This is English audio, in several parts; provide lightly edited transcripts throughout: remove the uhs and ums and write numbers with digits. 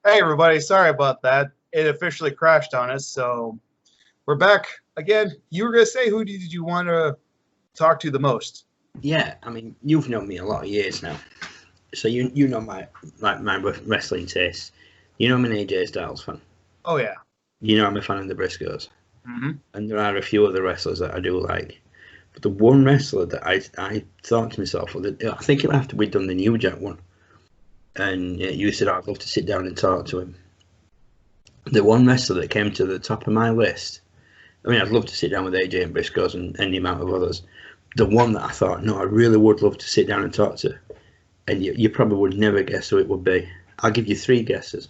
Hey, everybody. Sorry about that. It officially crashed on us, so we're back again. You were going to say, who did you want to talk to the most? Yeah, I mean, you've known me a lot of years now, so you know my wrestling taste. You know I'm an AJ Styles fan. Oh, yeah. You know I'm a fan of the Briscoes, Mm-hmm. and there are a few other wrestlers that I do like. But the one wrestler that I thought to myself, I think after we'd done the New Jack one, and you said I'd love to sit down and talk to him. The one wrestler that came to the top of my list. I mean, I'd love to sit down with AJ and Briscoes and any amount of others. The one that I thought, no, I really would love to sit down and talk to, and you probably would never guess who it would be. I'll give you 3 guesses.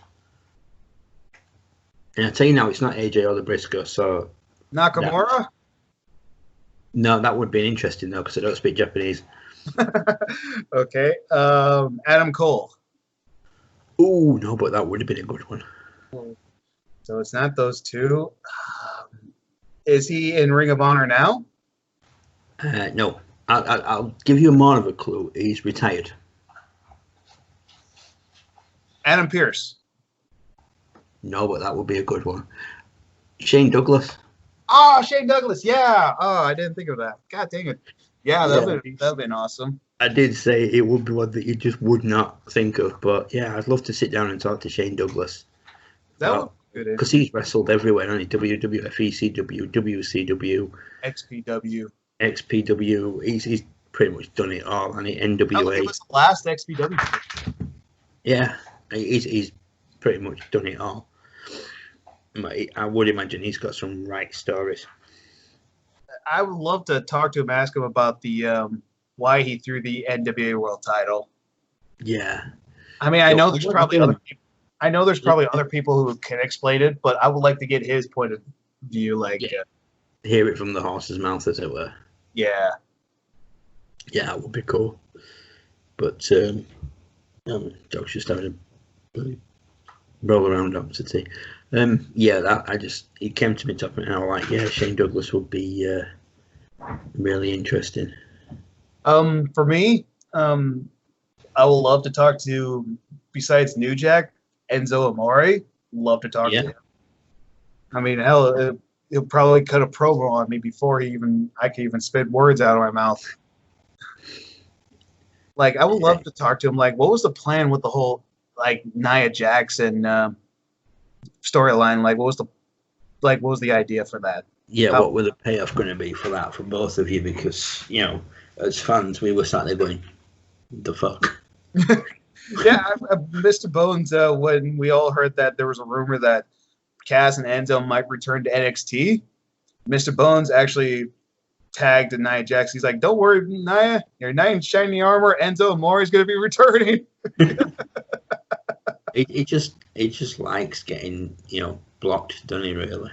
And I tell you now, it's not AJ or the Briscoes, so... Nakamura? No, that would be interesting, though, because I don't speak Japanese. Okay. Adam Cole. Ooh, no, but that would have been a good one. So it's not those two. Is he in Ring of Honor now? No. I'll give you more of a clue. He's retired. Adam Pearce. No, but that would be a good one. Shane Douglas. Oh, Shane Douglas. Yeah. Oh, I didn't think of that. God dang it. Yeah, that'd been awesome. I did say it would be one that you just would not think of, but yeah, I'd love to sit down and talk to Shane Douglas. That would be good. Because he's wrestled everywhere, hasn't he? WWF, ECW, WCW, XPW. He's pretty much done it all, and NWA. It was the last XPW. Yeah, he's pretty much done it all. I would imagine he's got some right stories. I would love to talk to him, ask him about the why he threw the NWA World Title. Yeah, I mean, I know there's probably other people who can explain it, but I would like to get his point of view. Hear it from the horse's mouth, as it were. Yeah, that would be cool. But dog's just having a roll around up to tea. It came to me top and I was like, Shane Douglas would be really interesting. For me, I would love to talk to, besides New Jack, Enzo Amore. Love to talk to him. I mean, hell, he'll probably cut a promo on me before I could even spit words out of my mouth. I would love to talk to him. What was the plan with the whole Nia Jackson storyline? What was the idea for that? Yeah, what were the payoff going to be for that for both of you? Because as fans, we were sat there going, "The fuck." Yeah, Mr. Bones. When we all heard that there was a rumor that Cass and Enzo might return to NXT, Mr. Bones actually tagged Nia Jax. He's like, "Don't worry, Nia, your knight in shiny armor, Enzo Amore is going to be returning." He just likes getting blocked, doesn't he? Really.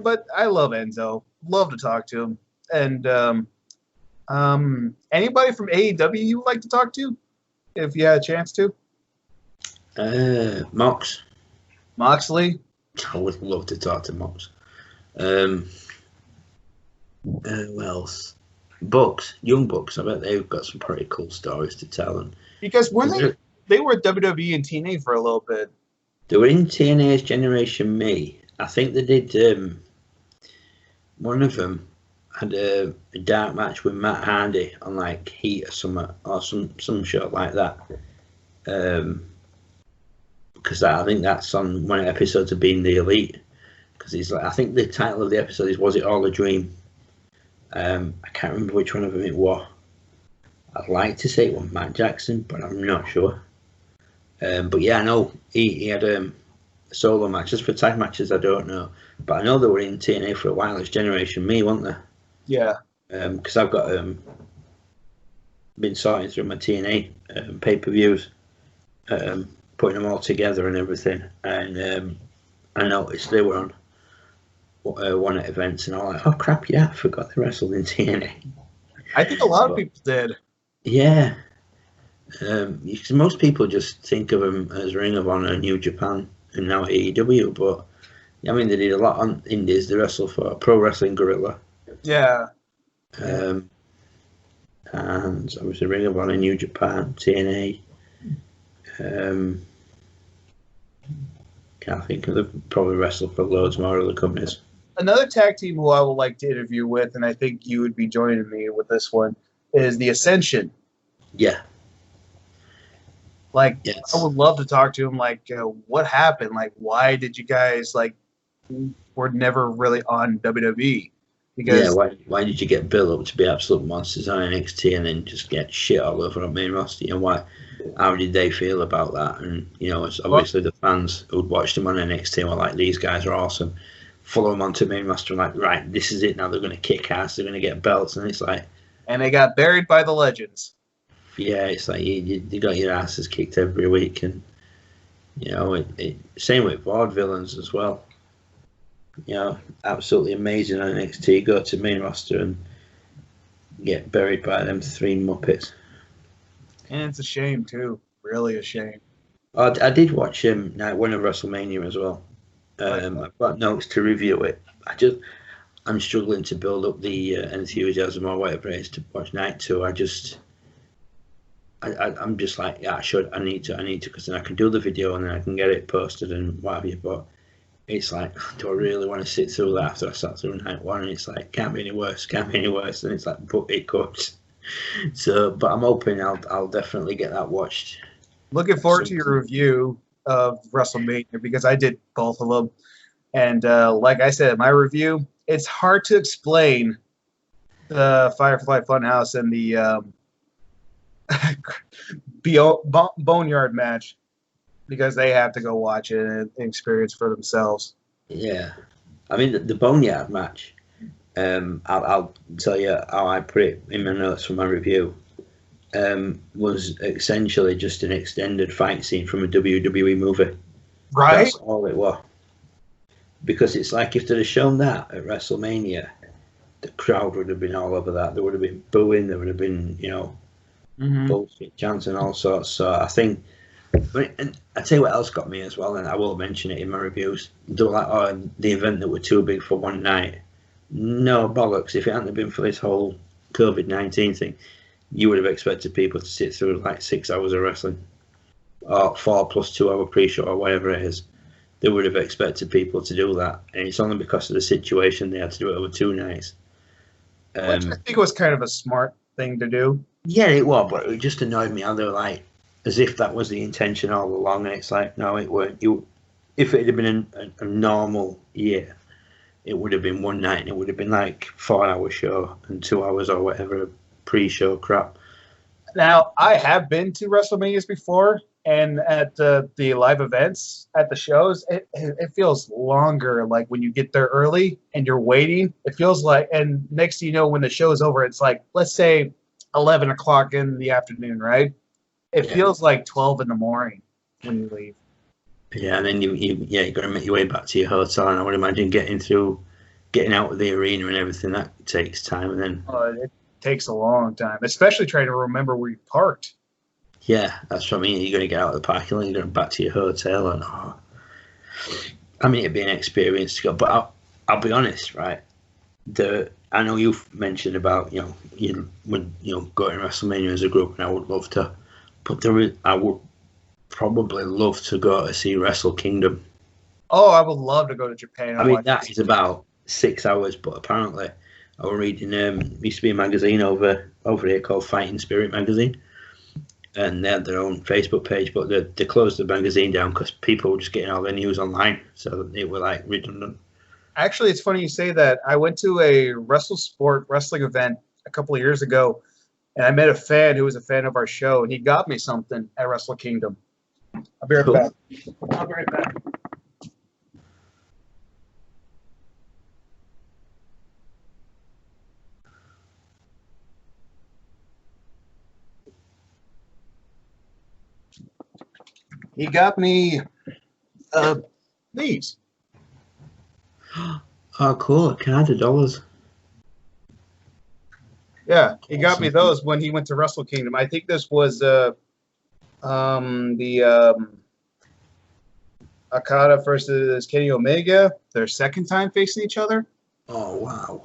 But I love Enzo. Love to talk to him. And anybody from AEW you would like to talk to, if you had a chance to? Moxley. I would love to talk to Mox. Who else? Bucks, Young Bucks. I bet they've got some pretty cool stories to tell. And because when they were at WWE and TNA for a little bit. They were in TNA's Generation Me. I think they did. One of them had a dark match with Matt Hardy on Heat or some show like that. Because I think that's on one of the episodes of Being the Elite. Because I think the title of the episode is "Was It All a Dream?" I can't remember which one of them it was. I'd like to say it was Matt Jackson, but I'm not sure. But yeah, I know he had solo matches. For tag matches, I don't know, but I know they were in TNA for a while. It's Generation Me, weren't they? Yeah. Because I've got been sorting through my TNA pay-per-views, putting them all together and everything, and I noticed they were on one at events, and I'm like, oh crap, yeah, I forgot they wrestled in TNA. I think a lot of people did. Yeah. Because most people just think of them as Ring of Honor, New Japan, and now AEW, but I mean, they did a lot on indies. They wrestled for Pro Wrestling Guerrilla. Yeah. And obviously Ring of Honor, New Japan, TNA, Can't think of them. Probably wrestled for loads more other companies. Another tag team who I would like to interview with, and I think you would be joining me with this one, is the Ascension. Yeah. Like, Yes. I would love to talk to him. Like, what happened? Like, why did you guys were never really on WWE? Because why did you get built up to be absolute monsters on NXT and then just get shit all over on main roster? You know, how did they feel about that? And you know, it's obviously the fans who'd watched them on NXT were like, these guys are awesome. Follow them onto main roster and like, right, this is it now. They're going to kick ass. They're going to get belts, and it's like, and they got buried by the legends. Yeah, it's like you got your asses kicked every week, and you know, same with vaudevillains as well. You know, absolutely amazing on NXT. Go to main roster and get buried by them three muppets. And it's a shame too, really a shame. I did watch Night One of WrestleMania as well. I've got notes to review it. I'm struggling to build up the enthusiasm or whatever it is to watch Night 2. I'm just like, yeah, I need to, because then I can do the video and then I can get it posted and what have you. But it's like, do I really want to sit through that after I sat through Night 1? And it's like, can't be any worse. And it's like, but it could. So, but I'm hoping I'll definitely get that watched. Looking forward to your review of WrestleMania, because I did both of them. And like I said, my review, it's hard to explain the Firefly Funhouse and the Boneyard match, because they have to go watch it and experience for themselves. Yeah. I mean, the Boneyard match, I'll tell you how I put it in my notes for my review, was essentially just an extended fight scene from a WWE movie. Right? That's all it was. Because it's like, if they'd have shown that at WrestleMania, the crowd would have been all over that. There would have been booing, there would have been, you know, bullshit chants and all sorts. So I think, and I tell you what else got me as well, and I will mention it in my reviews. They were like, oh, the event that were too big for one night. No bollocks. If it hadn't been for this whole COVID-19 thing, you would have expected people to sit through like 6 hours of wrestling, or 4 plus 2 hour pre-show, or whatever it is. They would have expected people to do that, and it's only because of the situation they had to do it over 2 nights. Which I think was kind of a smart thing to do. Yeah, it was, but it just annoyed me how they were like, as if that was the intention all along, and it's like, no, it weren't. If it had been a normal year, it would have been one night, and it would have been like 4 hour show and 2 hours or whatever pre-show crap. Now, I have been to WrestleManias before, and at the live events, at the shows, it feels longer. Like when you get there early and you're waiting, it feels like, and next thing you know, when the show's over, it's like, let's say 11 o'clock in the afternoon, right? It feels like 12 in the morning when you leave. Yeah, and then you got to make your way back to your hotel, and I would imagine getting out of the arena and everything, that takes time, and then it takes a long time, especially trying to remember where you parked. Yeah, that's what I mean. You're going to get out of the parking lot, you're going back to your hotel, and I mean, it'd be an experience to go. But I'll be honest, right? I know you've mentioned about you would go to WrestleMania as a group, and I would love to, but I would probably love to go to see Wrestle Kingdom. Oh, I would love to go to Japan. I mean, that is about 6 hours, but apparently, I was reading used to be a magazine over here called Fighting Spirit magazine. And they had their own Facebook page, but they closed the magazine down because people were just getting all their news online, so they were like redundant. Actually, it's funny you say that. I went to a wrestling event a couple of years ago, and I met a fan who was a fan of our show, and he got me something at Wrestle Kingdom. I'll be right back. I'll be right back. He got me these. Oh, cool. Canada dollars. Yeah, he got me those when he went to Wrestle Kingdom. I think this was the Okada versus Kenny Omega, their second time facing each other. Oh, wow.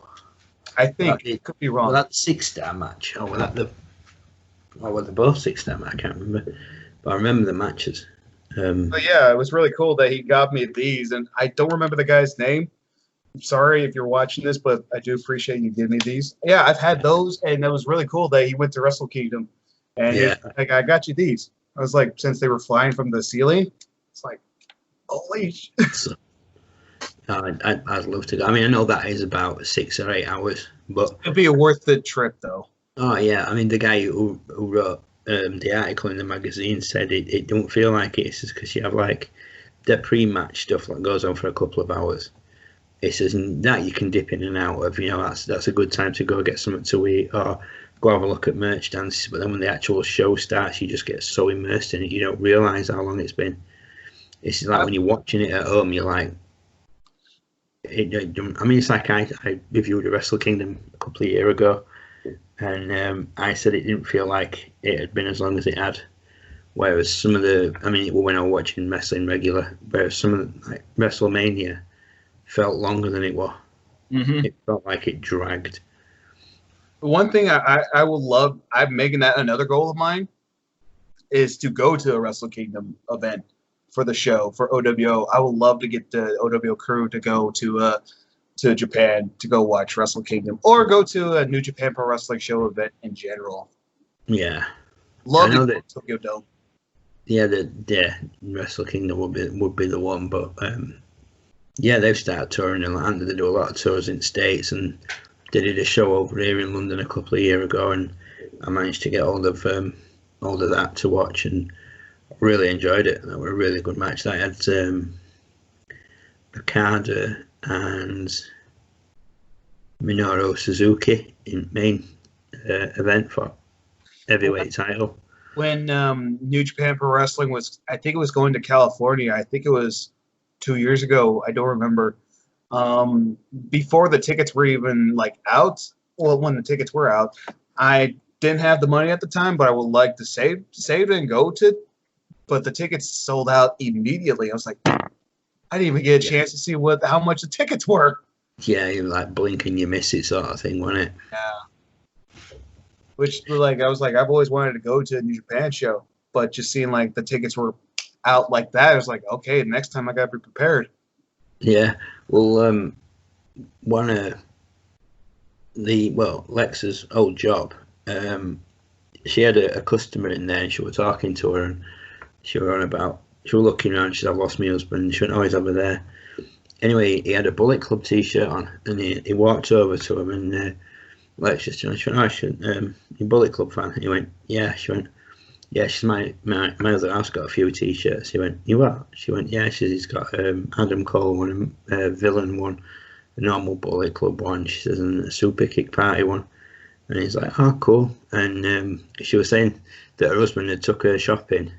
I think it could be wrong. Was that the 6-star match? Or were they both 6-star match? I can't remember. But I remember the matches. But yeah, it was really cool that he got me these, and I don't remember the guy's name. I'm sorry if you're watching this, but I do appreciate you giving me these. Yeah, I've had those, and it was really cool that he went to Wrestle Kingdom, and Yeah. he's like, I got you these. I was like, since they were flying from the ceiling, it's like, holy shit. So, I'd love to go. I mean, I know that is about 6 or 8 hours, but It'd be a worth the trip, though. oh yeah, I mean, the guy who wrote the article in the magazine said it don't feel like it. It's just because you have like the pre-match stuff that goes on for a couple of hours. It says that you can dip in and out of. That's a good time to go get something to eat or go have a look at merch dances. But then when the actual show starts, you just get so immersed in it, you don't realise how long it's been. It's like when you're watching it at home, you're like, I mean, it's like I reviewed the Wrestle Kingdom a couple of years ago, and I said it didn't feel like it had been as long as it had. Whereas some of when I was watching wrestling regular, whereas some of the, like WrestleMania felt longer than it was. Mm-hmm. It felt like it dragged. One thing I would love, I'm making that another goal of mine, is to go to a Wrestle Kingdom event for the show for OWO. I would love to get the OWO crew to go to Japan to go watch Wrestle Kingdom or go to a New Japan Pro Wrestling show event in general. Yeah, Love I know to go that- to Tokyo Dome. yeah, the Wrestle Kingdom would be the one, but yeah, they've started touring in Atlanta. They do a lot of tours in the States, and they did a show over here in London a couple of years ago, and I managed to get all of that to watch, and really enjoyed it. That was a really good match. That had Okada and Minoru Suzuki in main event for heavyweight title. When New Japan Pro Wrestling was, I think it was going to California. I think it was 2 years ago. I don't remember. Before the tickets were even like out, well, when the tickets were out, I didn't have the money at the time, but I would like to save it and go to. But the tickets sold out immediately. I was like, I didn't even get a chance to see how much the tickets were. Yeah, you like blink and you miss it sort of thing, wasn't it? Yeah. Which like I was like, I've always wanted to go to a New Japan show, but just seeing like the tickets were out like that, I was like, okay, next time I gotta be prepared. Yeah. Well, one of Lexa's old job, she had a customer in there, and she was talking to her, and she was looking around. She said, "I've lost my husband." She went, "Oh, he's over there." Anyway, he had a Bullet Club T-shirt on, and he walked over to him, and Lex just went, "Oh, you Bullet Club fan?" He went, "Yeah." She went, "Yeah." She's my other house got a few T-shirts. He went, "You what?" She went, "Yeah." He's got Adam Cole one, Villain one, a normal Bullet Club one. She says, and a Super Kick Party one. And he's like, "Oh, cool." And she was saying that her husband had took her shopping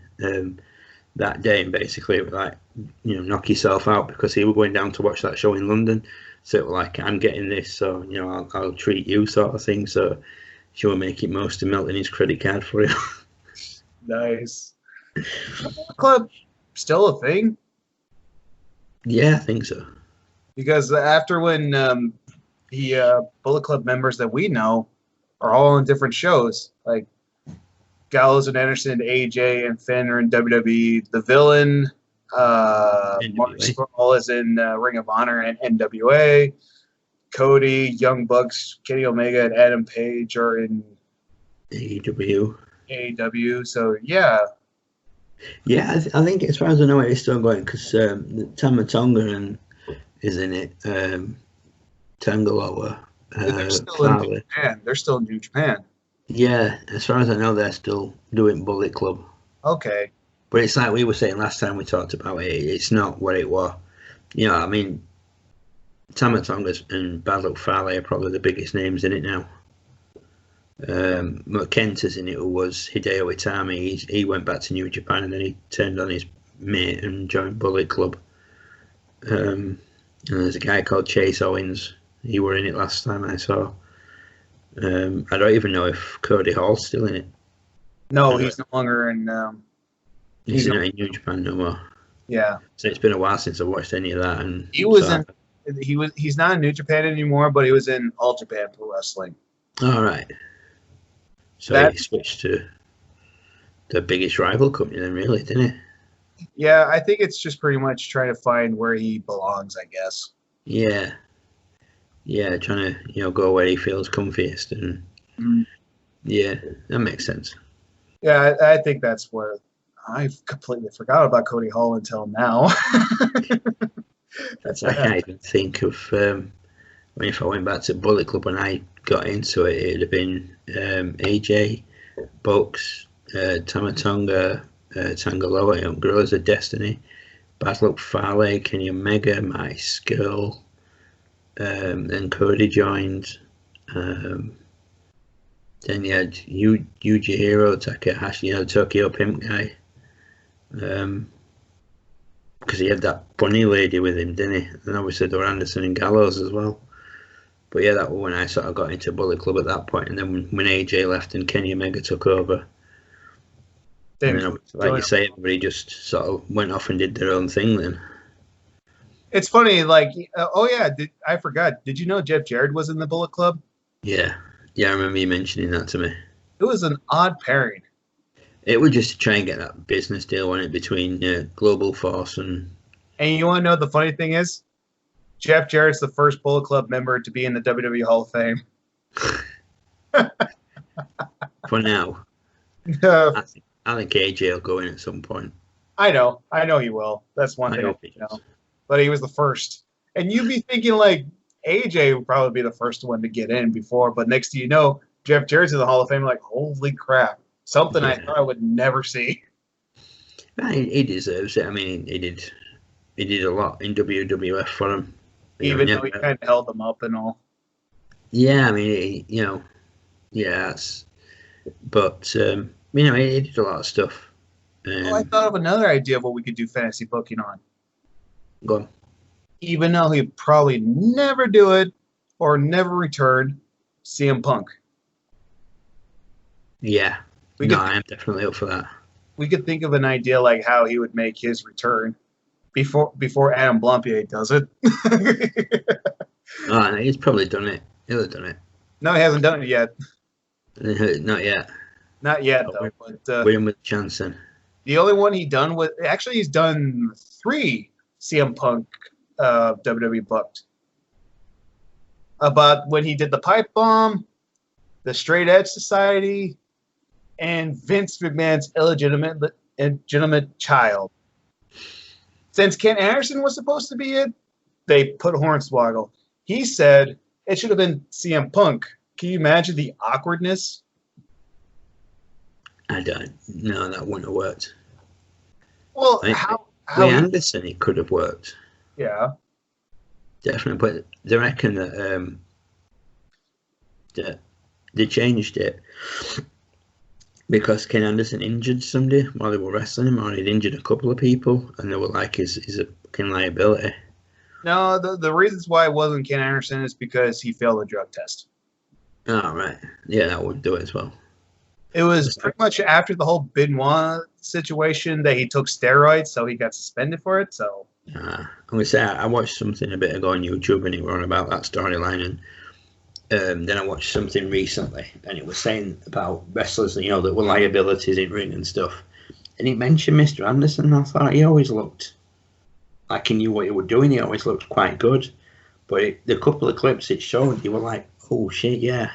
that day, and basically it was like, knock yourself out, because he was going down to watch that show in London. So it was like, I'm getting this, so I'll treat you, sort of thing. So she will make it most of melting his credit card for you. Nice. Club still a thing? Yeah, I think so. Because after when the Bullet Club members that we know are all in different shows, like Gallows and Anderson, AJ and Finn are in WWE. The Villain, Mark Scurll is in Ring of Honor and NWA. Cody, Young Bucks, Kenny Omega, and Adam Page are in AEW. So yeah. Yeah, I think as far as I know, it is still going, because Tama Tonga is in it. Tangaloa. They're still in New Japan. They're still in New Japan. Yeah, as far as I know, they're still doing Bullet Club. Okay. But it's like we were saying last time we talked about it, it's not what it was. I mean, Tama Tonga and Bad Luck Fale are probably the biggest names in it now. Kenta's in it, who was Hideo Itami. He went back to New Japan, and then he turned on his mate and joined Bullet Club. And there's a guy called Chase Owens. He were in it last time I saw. I don't even know if Cody Hall's still in it. No, he's no longer in. He's not in New Japan no more. Yeah. So it's been a while since I watched any of that. And he was in. He's not in New Japan anymore, but he was in All Japan Pro Wrestling. All right. So he switched to the biggest rival company then, really, didn't it? Yeah, I think it's just pretty much trying to find where he belongs, I guess. Yeah, yeah, trying to go where he feels comfiest, and Mm. yeah, that makes sense. Yeah, I think that's where I've completely forgot about Cody Hall until now. That's I can't even think of if I went back to Bullet Club when I got into it, it'd have been AJ, Bucks, Tamatonga, Tangaloa, Young Girls of Destiny, Bad Luck Fale, Kenny Omega, My Skill, then Cody joined. Then you had Yuji Hiro, Takahashi, Tokyo Pimp guy. Because he had that bunny lady with him, didn't he? And obviously there were Anderson and Gallows as well. But yeah, that was when I sort of got into Bullet Club at that point. And then when AJ left and Kenny Omega took over, and then, like you say, everybody just sort of went off and did their own thing then. It's funny, like, oh yeah, I forgot. Did you know Jeff Jarrett was in the Bullet Club? Yeah, I remember you mentioning that to me. It was an odd pairing. It was just to try and get that business deal on it between Global Force and. And you want to know the funny thing is, Jeff Jarrett's the first Bullet Club member to be in the WWE Hall of Fame. For now. I think AJ will go in at some point. I know he will. That's one thing I know. But he was the first. And you'd be thinking, like, AJ would probably be the first one to get in before, but next thing you know, Jeff Jarrett's in the Hall of Fame, like, holy crap. Something I thought I would never see. He deserves it. I mean, he did a lot in WWF for him. Even though he kind of held them up and all. Yeah, I mean, but he did a lot of stuff. I thought of another idea of what we could do fantasy booking on. Go on. Even though he'd probably never do it or never return, CM Punk. Yeah. I am definitely up for that. We could think of an idea like how he would make his return before Adam Blampied does it. No, he's probably done it. He'll have done it. No, he hasn't done it yet. Not yet. Not yet, though. But win with Johnson. The only one he's done 3 CM Punk WWE booked. About when he did the Pipe Bomb, the Straight Edge Society, and Vince McMahon's illegitimate child. Since Ken Anderson was supposed to be it, they put Hornswoggle. He said it should have been CM Punk. Can you imagine the awkwardness? I don't. No, that wouldn't have worked. Well, how Anderson, it could have worked. Yeah. Definitely, but they reckon that they changed it because Ken Anderson injured somebody while they were wrestling him, or he'd injured a couple of people, and they were like, he's a fucking liability. No, the reasons why it wasn't Ken Anderson is because he failed a drug test. Oh, right. Yeah, that would do it as well. It was pretty much after the whole Benoit situation that he took steroids, so he got suspended for it. So I'm gonna say I watched something a bit ago on YouTube, and it was on about that storyline, and then I watched something recently, and it was saying about wrestlers, that were liabilities in ring and stuff, and it mentioned Mr. Anderson. And I thought he always looked like he knew what he was doing. He always looked quite good, but the couple of clips it showed, you were like, oh shit, yeah.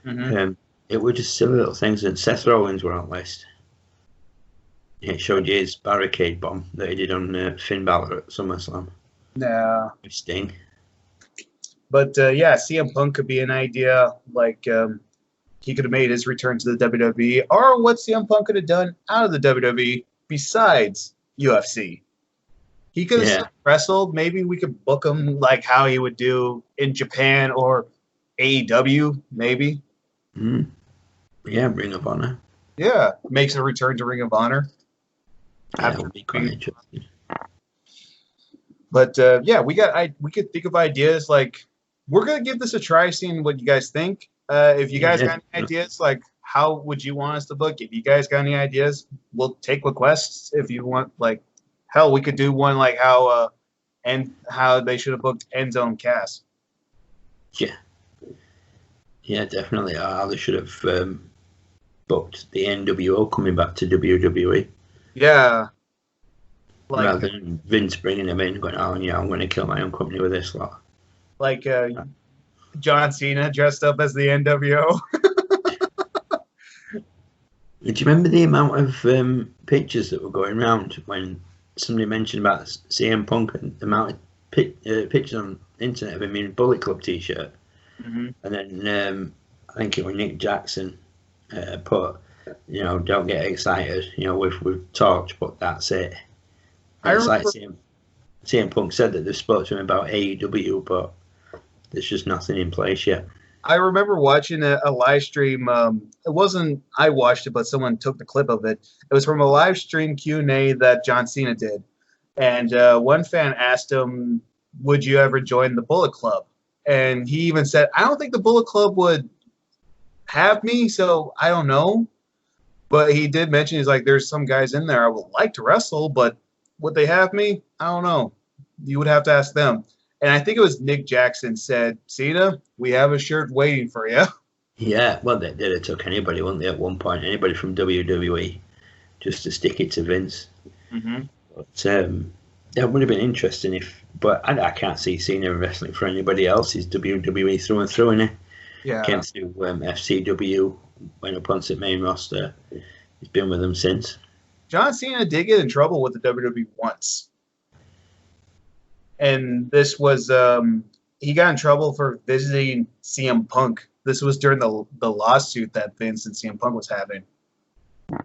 Mm-hmm. It were just silly little things, and Seth Rollins were on list. It showed you his barricade bomb that he did on Finn Balor at SummerSlam. Yeah. With Sting. But yeah, CM Punk could be an idea. Like he could have made his return to the WWE, or what CM Punk could have done out of the WWE besides UFC. He could have wrestled. Maybe we could book him like how he would do in Japan or AEW, maybe. Mm. Yeah, Ring of Honor. Yeah, makes a return to Ring of Honor. That would be quite interesting. But yeah, we could think of ideas like we're gonna give this a try, seeing what you guys think. If you guys got any ideas, like how would you want us to book? If you guys got any ideas, we'll take requests. If you want, like, hell, we could do one like how they should have booked End Zone Cass. Yeah. Yeah, definitely. They should have booked the NWO coming back to WWE. Yeah. Like, rather than Vince bringing him in, going, "Oh, yeah, I'm going to kill my own company with this lot." like John Cena dressed up as the NWO. Do you remember the amount of pictures that were going around when somebody mentioned about CM Punk and the amount of pictures on the internet of him in a Bullet Club t-shirt? Mm-hmm. And then I think it was Nick Jackson put, "Don't get excited. We've talked, but that's it." And it's like CM Punk said that they spoke to him about AEW, but there's just nothing in place yet. I remember watching a live stream. It wasn't I watched it, but someone took the clip of it. It was from a live stream Q&A that John Cena did. And one fan asked him, "Would you ever join the Bullet Club?" And he even said, "I don't think the Bullet Club would have me, so I don't know." But he did mention, he's like, "There's some guys in there I would like to wrestle, but would they have me? I don't know. You would have to ask them." And I think it was Nick Jackson said, "Cena, we have a shirt waiting for you." Yeah, well, they'd have took anybody, wouldn't they, at one point? Anybody from WWE, just to stick it to Vince. Mm-hmm. But that would have been interesting but I can't see Cena wrestling for anybody else. He's WWE through and through, innit? Yeah. Came to FCW, went up onto the main roster. He's been with them since. John Cena did get in trouble with the WWE once. And this was, he got in trouble for visiting CM Punk. This was during the lawsuit that Vince and CM Punk was having. Oh,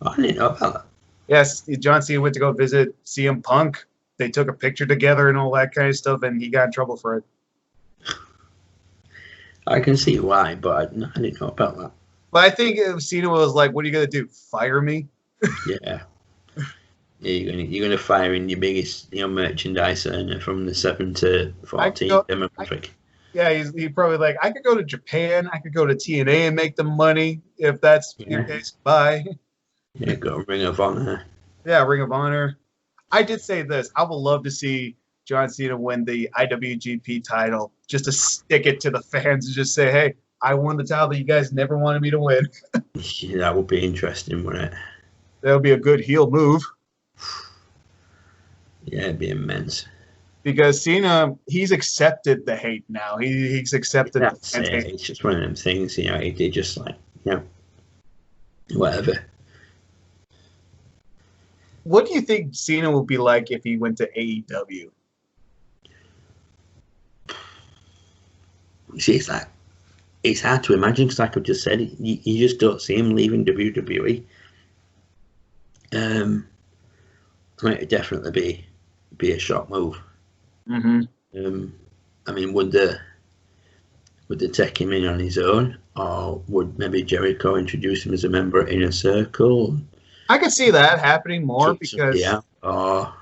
I didn't know about that. Yes, John Cena went to go visit CM Punk. They took a picture together and all that kind of stuff, and he got in trouble for it. I can see why, but I didn't know about that. But I think Cena was like, "What are you going to do, fire me?" Yeah. Yeah, you're gonna fire in your biggest merchandise earner from the 7 to 14 demographic. He probably like, "I could go to Japan, I could go to TNA and make the money if that's your case. Bye." Yeah, go Ring of Honor. Yeah, Ring of Honor. I did say this. I would love to see John Cena win the IWGP title, just to stick it to the fans and just say, "Hey, I won the title that you guys never wanted me to win." Yeah, that would be interesting, wouldn't it? That would be a good heel move. Yeah, it'd be immense. Because Cena, he's accepted the hate now. He's accepted That's it. It's just one of them things, he just like, whatever. What do you think Cena would be like if he went to AEW? You see, it's hard to imagine because, like I just said, you just don't see him leaving WWE. It'd definitely be a shock move. Mm-hmm. I mean, would they take him in on his own, or would maybe Jericho introduce him as a member of Inner Circle? I could see that happening more because or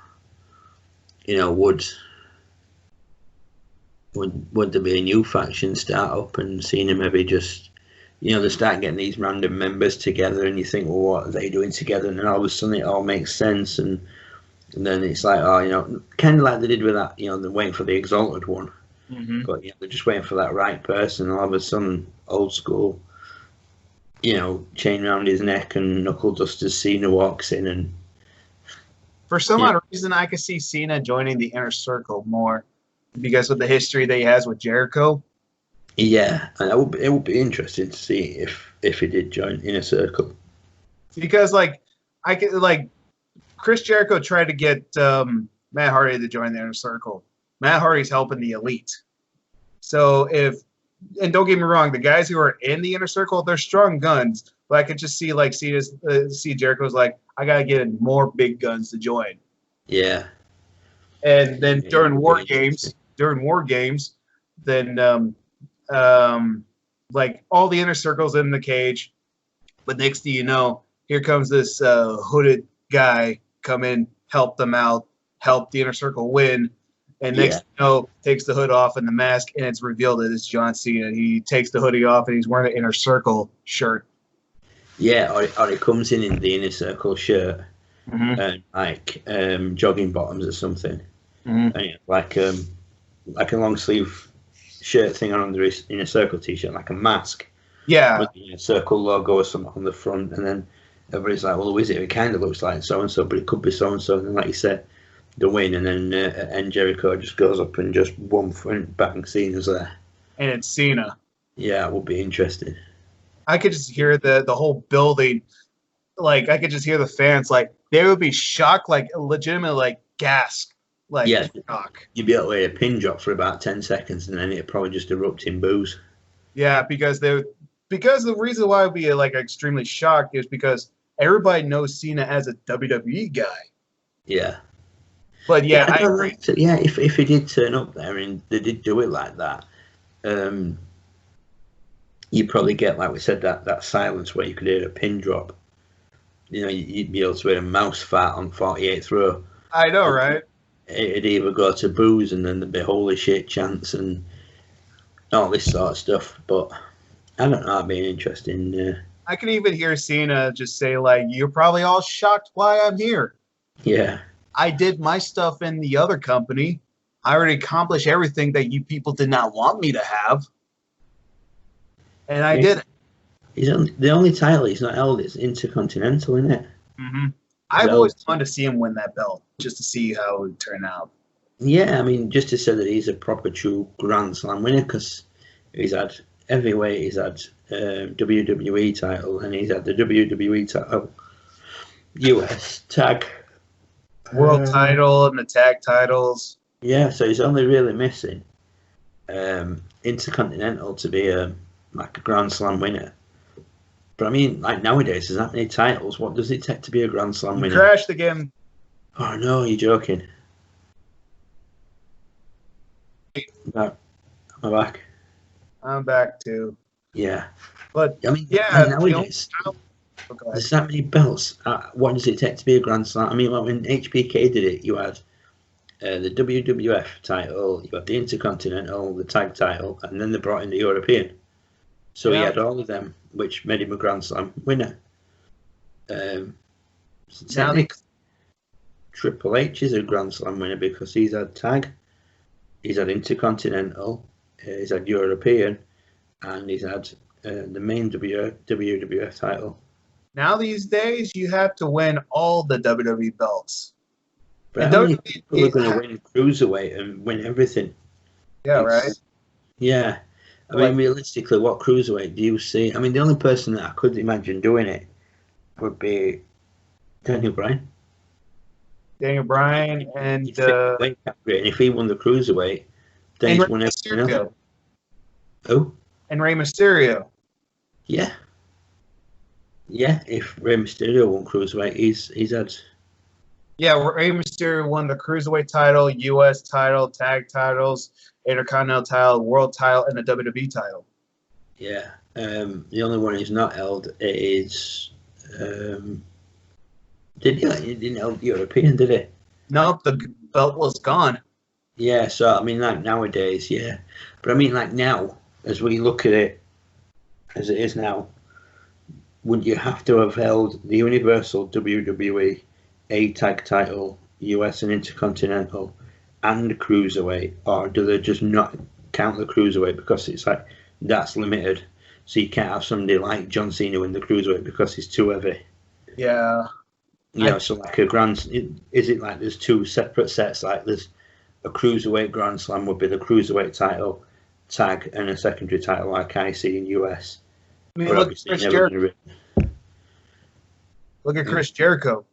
would there be a new faction start up and Cena maybe just they start getting these random members together and you think, well, what are they doing together? And then all of a sudden it all makes sense and then it's like, kind of like they did with that, they're waiting for the Exalted one. Mm-hmm. But they're just waiting for that right person. All of a sudden, old school, chain around his neck and knuckle dusters Cena walks in and. For some odd reason, I could see Cena joining the Inner Circle more because of the history that he has with Jericho. Yeah, and it would be interesting to see if he did join Inner Circle. Because Chris Jericho tried to get Matt Hardy to join the Inner Circle. Matt Hardy's helping the Elite. So and don't get me wrong, the guys who are in the Inner Circle, they're strong guns. But I could just see see Jericho's like, I gotta get more big guns to join. Yeah. And then during war games, then all the Inner Circle's in the cage. But next thing you know, here comes this hooded guy come in, help them out, help the Inner Circle win. And next thing you know, takes the hood off and the mask, and it's revealed that it's John Cena. He takes the hoodie off and he's wearing an Inner Circle shirt. Yeah, or he comes in the Inner Circle shirt, and jogging bottoms or something, and like a long sleeve shirt thing on under his Inner Circle t-shirt, like a mask. Yeah, with the circle logo or something on the front, and then everybody's like, "Well, who is it? It kind of looks like so and so, but it could be so and so." And then, like you said, the win, and then and Jericho just goes up and just one front bang Cena's there. and it's Cena. Yeah, it would be interesting. I could just hear the whole building, like I could just hear the fans, like they would be shocked, like legitimate, like gasp, like Yeah. shock. You'd be able to hear a pin drop for about 10 seconds, and then it'd probably just erupt in boos. Yeah, because the reason why I'd be like extremely shocked is because everybody knows Cena as a WWE guy. Yeah. But yeah, I I don't agree. know. So, yeah, if he did turn up there and they did do it like that, you'd probably get, like we said, that silence where you could hear a pin drop. You know, you'd be able to hear a mouse fart on 48th row. I know, right? It'd either go to boos and then there'd be holy shit chants and all this sort of stuff. But I don't know, that'd be interesting. I can even hear Cena just say, like, "You're probably all shocked why I'm here. Yeah. I did my stuff in the other company. I already accomplished everything that you people did not want me to have. And I did it." The only title he's not held is Intercontinental, isn't it? Mm-hmm. I've always wanted to see him win that belt, just to see how it would turn out. Yeah, I mean, just to say that he's a proper true Grand Slam winner, because he's had heavyweight, he's had WWE title, and he's had the WWE title, US tag, World title and the tag titles. Yeah, so he's only really missing Intercontinental to be like a Grand Slam winner. But I mean, like nowadays, there's that many titles. What does it take to be a Grand Slam You winner? crashed again. Oh no, you're joking. No, am I back? I'm back too. Yeah. But I mean, yeah, nowadays, okay. there's that many belts. What does it take to be a Grand Slam? I mean, when HBK did it, you had the WWF title, you had the Intercontinental, the tag title, and then they brought in the European. So he had all of them, which made him a Grand Slam winner. So technically, Triple H is a Grand Slam winner because he's had tag, he's had Intercontinental, he's had European, and he's had the main WWF title. Now these days, you have to win all the WWE belts. But how many people are going to win Cruiserweight and win everything? Yeah, right? Yeah. I mean, realistically, what Cruiserweight do you see? I mean, the only person that I could imagine doing it would be Daniel Bryan. Daniel Bryan and if he won the Cruiserweight, then he's won everything else. Who? And Rey Mysterio. Yeah. Yeah, if Rey Mysterio won Cruiserweight, he's had... Yeah, Rey Mysterio won the Cruiserweight title, U.S. title, tag titles, Intercontinental title, World title, and the WWE title. Yeah. The only one he's not held is... he didn't hold the European, did he? Nope, the belt was gone. Yeah, so, I mean, like, nowadays, yeah. But, I mean, like, now, as we look at it, as it is now, would you have to have held the Universal WWE A tag title, US and Intercontinental, and Cruiserweight, or do they just not count the Cruiserweight because it's like that's limited, so you can't have somebody like John Cena win the Cruiserweight because he's too heavy? Yeah. You know, so like a grand, is it like there's two separate sets? Like there's a Cruiserweight Grand Slam would be the Cruiserweight title, tag, and a secondary title like I see in US. I mean, look at Chris Jericho.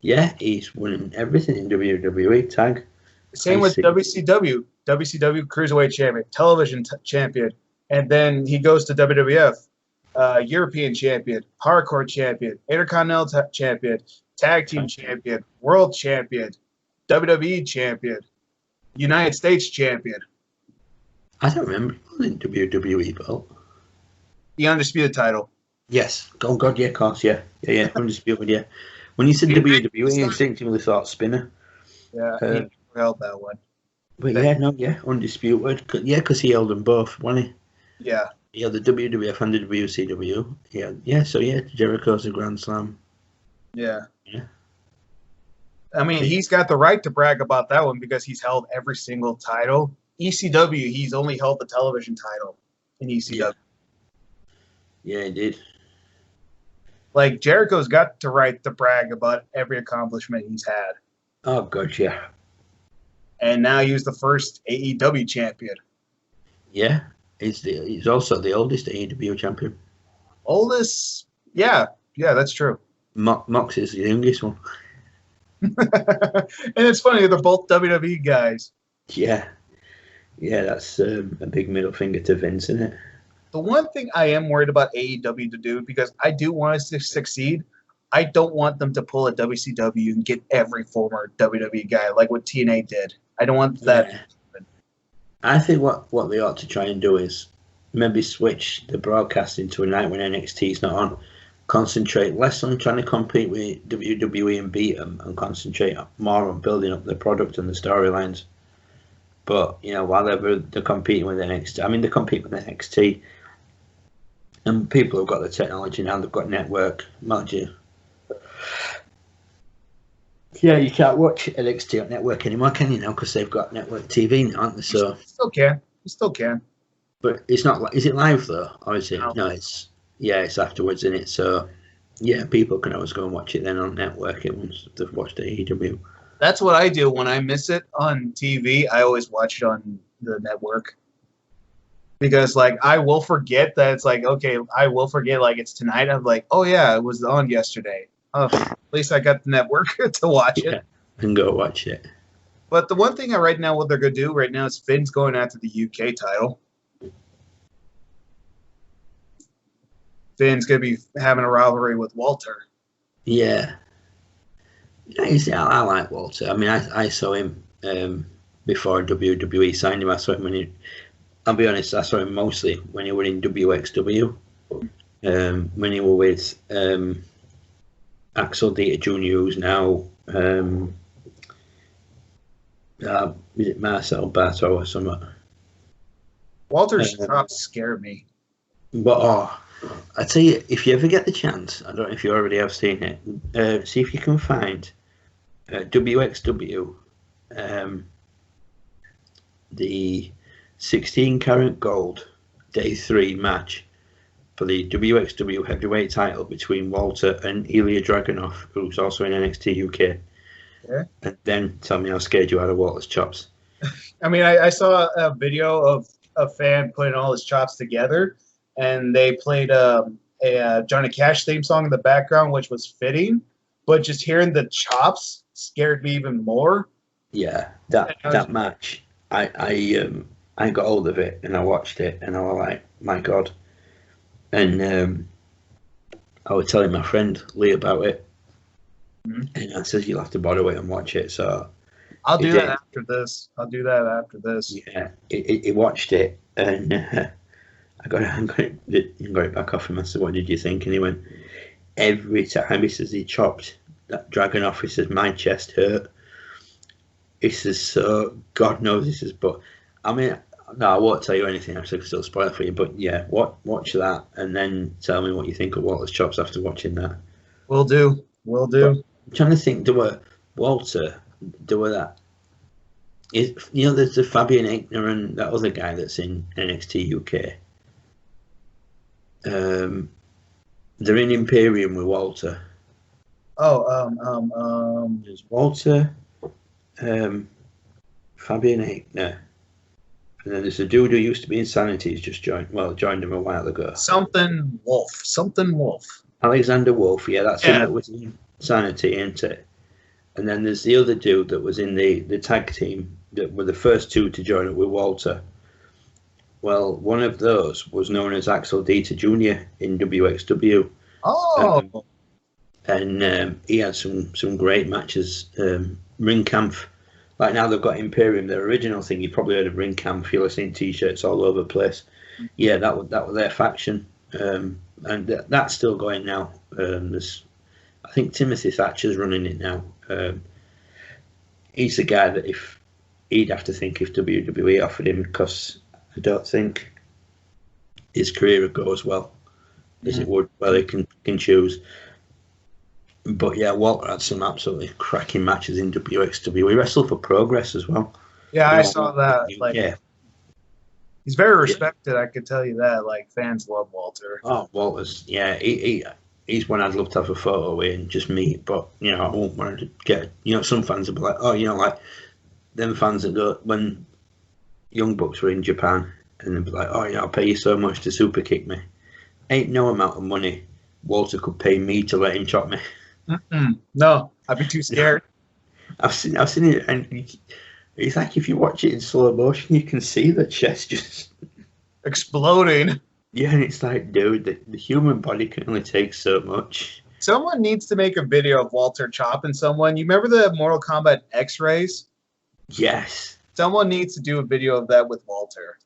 Yeah, he's winning everything in WWE tag. Same with WCW. WCW Cruiserweight Champion, Television Champion, and then he goes to WWF, European Champion, Hardcore Champion, Intercontinental Champion, Tag Team Champion, World Champion, WWE Champion, United States Champion. I don't remember the WWE belt. The Undisputed title. Yes. Oh, God, yeah, of course, yeah. Yeah, Undisputed, yeah. When you said WWE, I instinctively thought Spinner. Yeah, he held that one. But yeah, Undisputed. Yeah, because he held them both, wasn't he? Yeah. He held the WWF and the WCW. So Jericho's a Grand Slam. Yeah. Yeah. I mean, he's got the right to brag about that one because he's held every single title. ECW, he's only held the television title in ECW. Yeah, he did. Like, Jericho's got the right to brag about every accomplishment he's had. Oh god, yeah. And now he was the first AEW champion. Yeah. He's also the oldest AEW champion. Oldest, yeah, that's true. Mox is the youngest one. And it's funny, they're both WWE guys. Yeah. Yeah, that's a big middle finger to Vince, isn't it? The one thing I am worried about AEW to do, because I do want us to succeed, I don't want them to pull a WCW and get every former WWE guy like what TNA did. I don't want that. Yeah. I think what they ought to try and do is maybe switch the broadcasting to a night when NXT is not on. Concentrate less on trying to compete with WWE and beat them, and concentrate more on building up the product and the storylines. But, while they're competing with NXT, I mean, they compete with NXT, and people have got the technology now, they've got network, mind you. Yeah, you can't watch NXT on network anymore, can you now? Because they've got network TV now, aren't they? So You still can. But it's not. Is it live though, or is it? No. It's afterwards, isn't it? So yeah, people can always go and watch it then on network once they've watched AEW. That's what I do when I miss it on TV. I always watch it on the network. Because, like, I will forget that it's like, okay, I will forget, like, it's tonight. I'm like, oh, yeah, it was on yesterday. Oh, at least I got the network to watch it. And go watch it. But the one thing right now, what they're going to do right now is Finn's going after the UK title. Finn's going to be having a rivalry with Walter. Yeah. You see, I like Walter. I mean, I saw him before WWE signed him. I saw him I'll be honest, I saw him mostly when he was in WXW. When he was with Axel Dieter Jr., who's now is it Marcel Barto or something? Walter's chops scare me. But I tell you, if you ever get the chance, I don't know if you already have seen it, see if you can find WXW, the 16 karat gold day 3 match for the WXW heavyweight title between Walter and Ilya Dragunov, who's also in NXT UK. Yeah. And then tell me how scared you are of Walter's chops. I mean, I saw a video of a fan putting all his chops together, and they played a Johnny Cash theme song in the background, which was fitting, but just hearing the chops scared me even more. Yeah, that match, I got hold of it and I watched it and I was like, my God. And I was telling my friend Lee about it, and I said, you'll have to borrow it and watch it. So I'll do that after this. Yeah, he watched it, and I got it back off him. I said, what did you think? And he went, every time he says he chopped that dragon off, he says, my chest hurt. He says, so God knows, he says, but I mean, no, I won't tell you anything. I'm still spoil it for you. But yeah, watch that and then tell me what you think of Walter's chops after watching that. Will do. But I'm trying to think, Walter do that. There's the Fabian Aichner and that other guy that's in NXT UK. They're in Imperium with Walter. There's Walter, Fabian Aichner, and then there's a dude who used to be in Sanity. He's just joined him a while ago. Something Wolf. Alexander Wolf, yeah, that's him that was in Sanity, isn't it? And then there's the other dude that was in the tag team that were the first two to join up with Walter. Well, one of those was known as Axel Dieter Jr. in WXW. Oh. And he had some great matches. Ringkampf. Like now they've got Imperium, their original thing. You probably heard of Ringkampf. You'll have seen T-shirts all over the place. Yeah, that was their faction. And that's still going now. I think Timothy Thatcher's running it now. He's the guy that if he'd have to think if WWE offered him, because I don't think his career would go as well as it would where they can choose. But yeah, Walter had some absolutely cracking matches in WXW. He wrestled for Progress as well. Yeah, I saw that. He's very respected. I can tell you that. Like fans love Walter. Oh, Walters, yeah, he's one I'd love to have a photo with and just meet, but I won't want to get. Some fans will be like, oh, like them fans that go when Young Bucks were in Japan and they'd be like, oh, I'll pay you so much to super kick me. Ain't no amount of money Walter could pay me to let him chop me. No, I'd be too scared. I've seen it, and it's like if you watch it in slow motion, you can see the chest just exploding. Yeah, and it's like, dude, the human body can only take so much. Someone needs to make a video of Walter chopping someone. You remember the Mortal Kombat X-rays? Yes. Someone needs to do a video of that with Walter.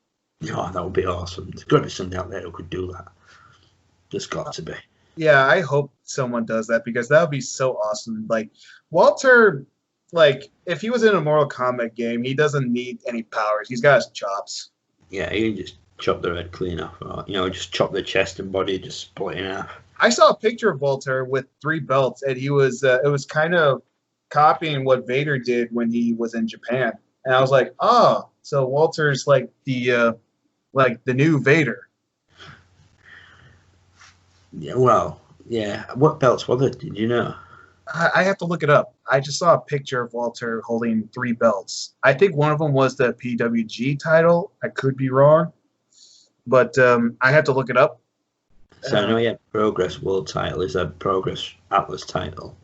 Oh, that would be awesome. There's got to be somebody out there who could do that. There's got to be. Yeah, I hope someone does that because that would be so awesome. Like, Walter, like, if he was in a Mortal Kombat game, he doesn't need any powers. He's got his chops. Yeah, he can just chop the head clean off. Or, just chop the chest and body, just split in half. I saw a picture of Walter with 3 belts, and he was it was kind of copying what Vader did when he was in Japan. And I was like, oh, so Walter's like the new Vader. Yeah, well, yeah. What belts were there? Did you know? I have to look it up. I just saw a picture of Walter holding 3 belts. I think one of them was the PWG title. I could be wrong, but I have to look it up. So I know he had Progress World title. Is a Progress Atlas title.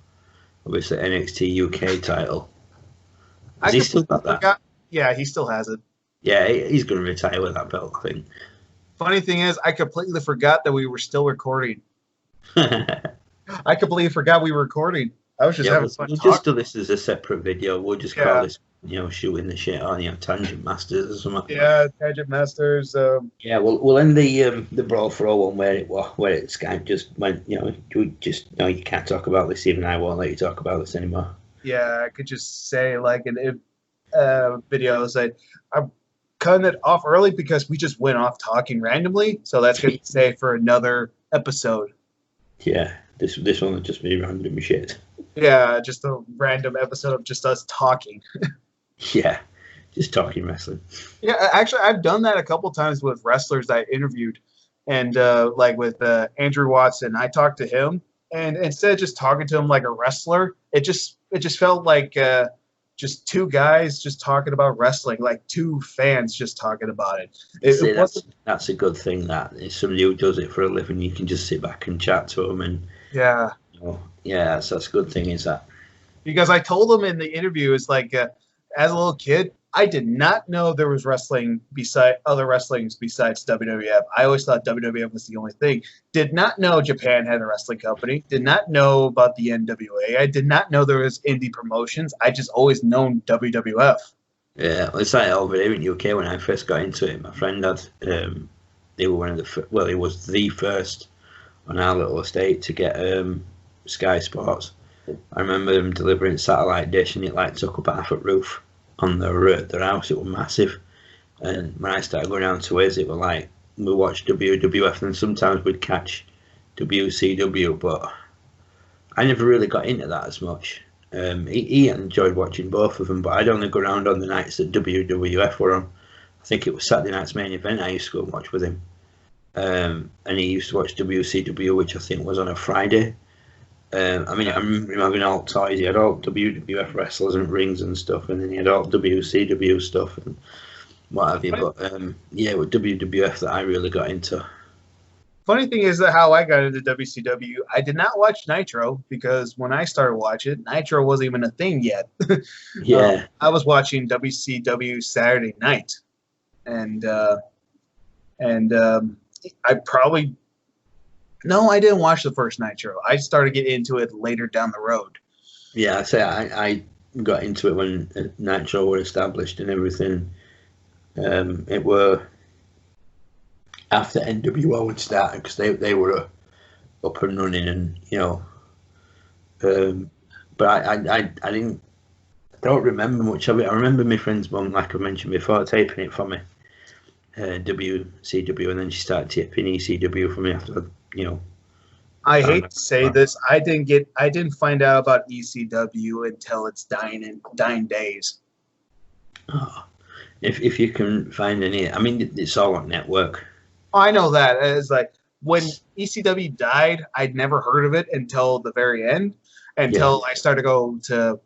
Obviously NXT UK title. Has he still got that? Yeah, he still has it. Yeah, he's going to retire with that belt, I think. Funny thing is, I completely forgot that we were still recording. I completely forgot we were recording. I was just having fun. We'll just do this as a separate video. We'll just call this, shooting the shit on Tangent Masters or something. Yeah, Tangent Masters. Yeah, we'll end the Brawl for All one where Skype just went. You can't talk about this. Even I won't let you talk about this anymore. Yeah, I could just say like in videos that I'm cutting it off early because we just went off talking randomly. So that's good to say for another episode. Yeah, this one will just be random shit. Yeah, just a random episode of just us talking. Yeah, just talking wrestling. Yeah, actually, I've done that a couple times with wrestlers I interviewed, and like with Andrew Watson, I talked to him, and instead of just talking to him like a wrestler, it just felt like just 2 guys just talking about wrestling, like 2 fans just talking about it. That's a good thing. That is somebody who does it for a living. You can just sit back and chat to them, and yeah, that's a good thing. Is that because I told him in the interview, it's like as a little kid, I did not know there was wrestling other wrestlings besides WWF. I always thought WWF was the only thing. Did not know Japan had a wrestling company. Did not know about the NWA. I did not know there was indie promotions. I just always known WWF. Yeah, it's like over here in UK when I first got into it. My friend had, they were one of the he was the first on our little estate to get Sky Sports. I remember them delivering satellite dish, and it like took up half a roof on their house. It was massive, and when I started going down to his, it was like we watched WWF, and sometimes we'd catch WCW, but I never really got into that as much. He enjoyed watching both of them, but I'd only go around on the nights that WWF were on. I think it was Saturday night's main event I used to go and watch with him, and he used to watch WCW, which I think was on a Friday. I remember him having all toys. He had all WWF wrestlers and rings and stuff, and then he had all WCW stuff and what have you. But it was WWF that I really got into. Funny thing is that how I got into WCW, I did not watch Nitro because when I started watching, Nitro wasn't even a thing yet. Yeah. I was watching WCW Saturday Night, and I probably. No, I didn't watch the first Nitro. I started getting into it later down the road. Yeah, I got into it when Nitro were established and everything. It were after NWO had started because they were up and running, and but I don't remember much of it. I remember my friend's mum, like I mentioned before, taping it for me, WCW, and then she started taping ECW for me after. I hate to say this. I didn't find out about ECW until its dying days. Oh, if you can find any, I mean, it's all on network. I know that. It's like when ECW died, I'd never heard of it until the very end, until I started to go to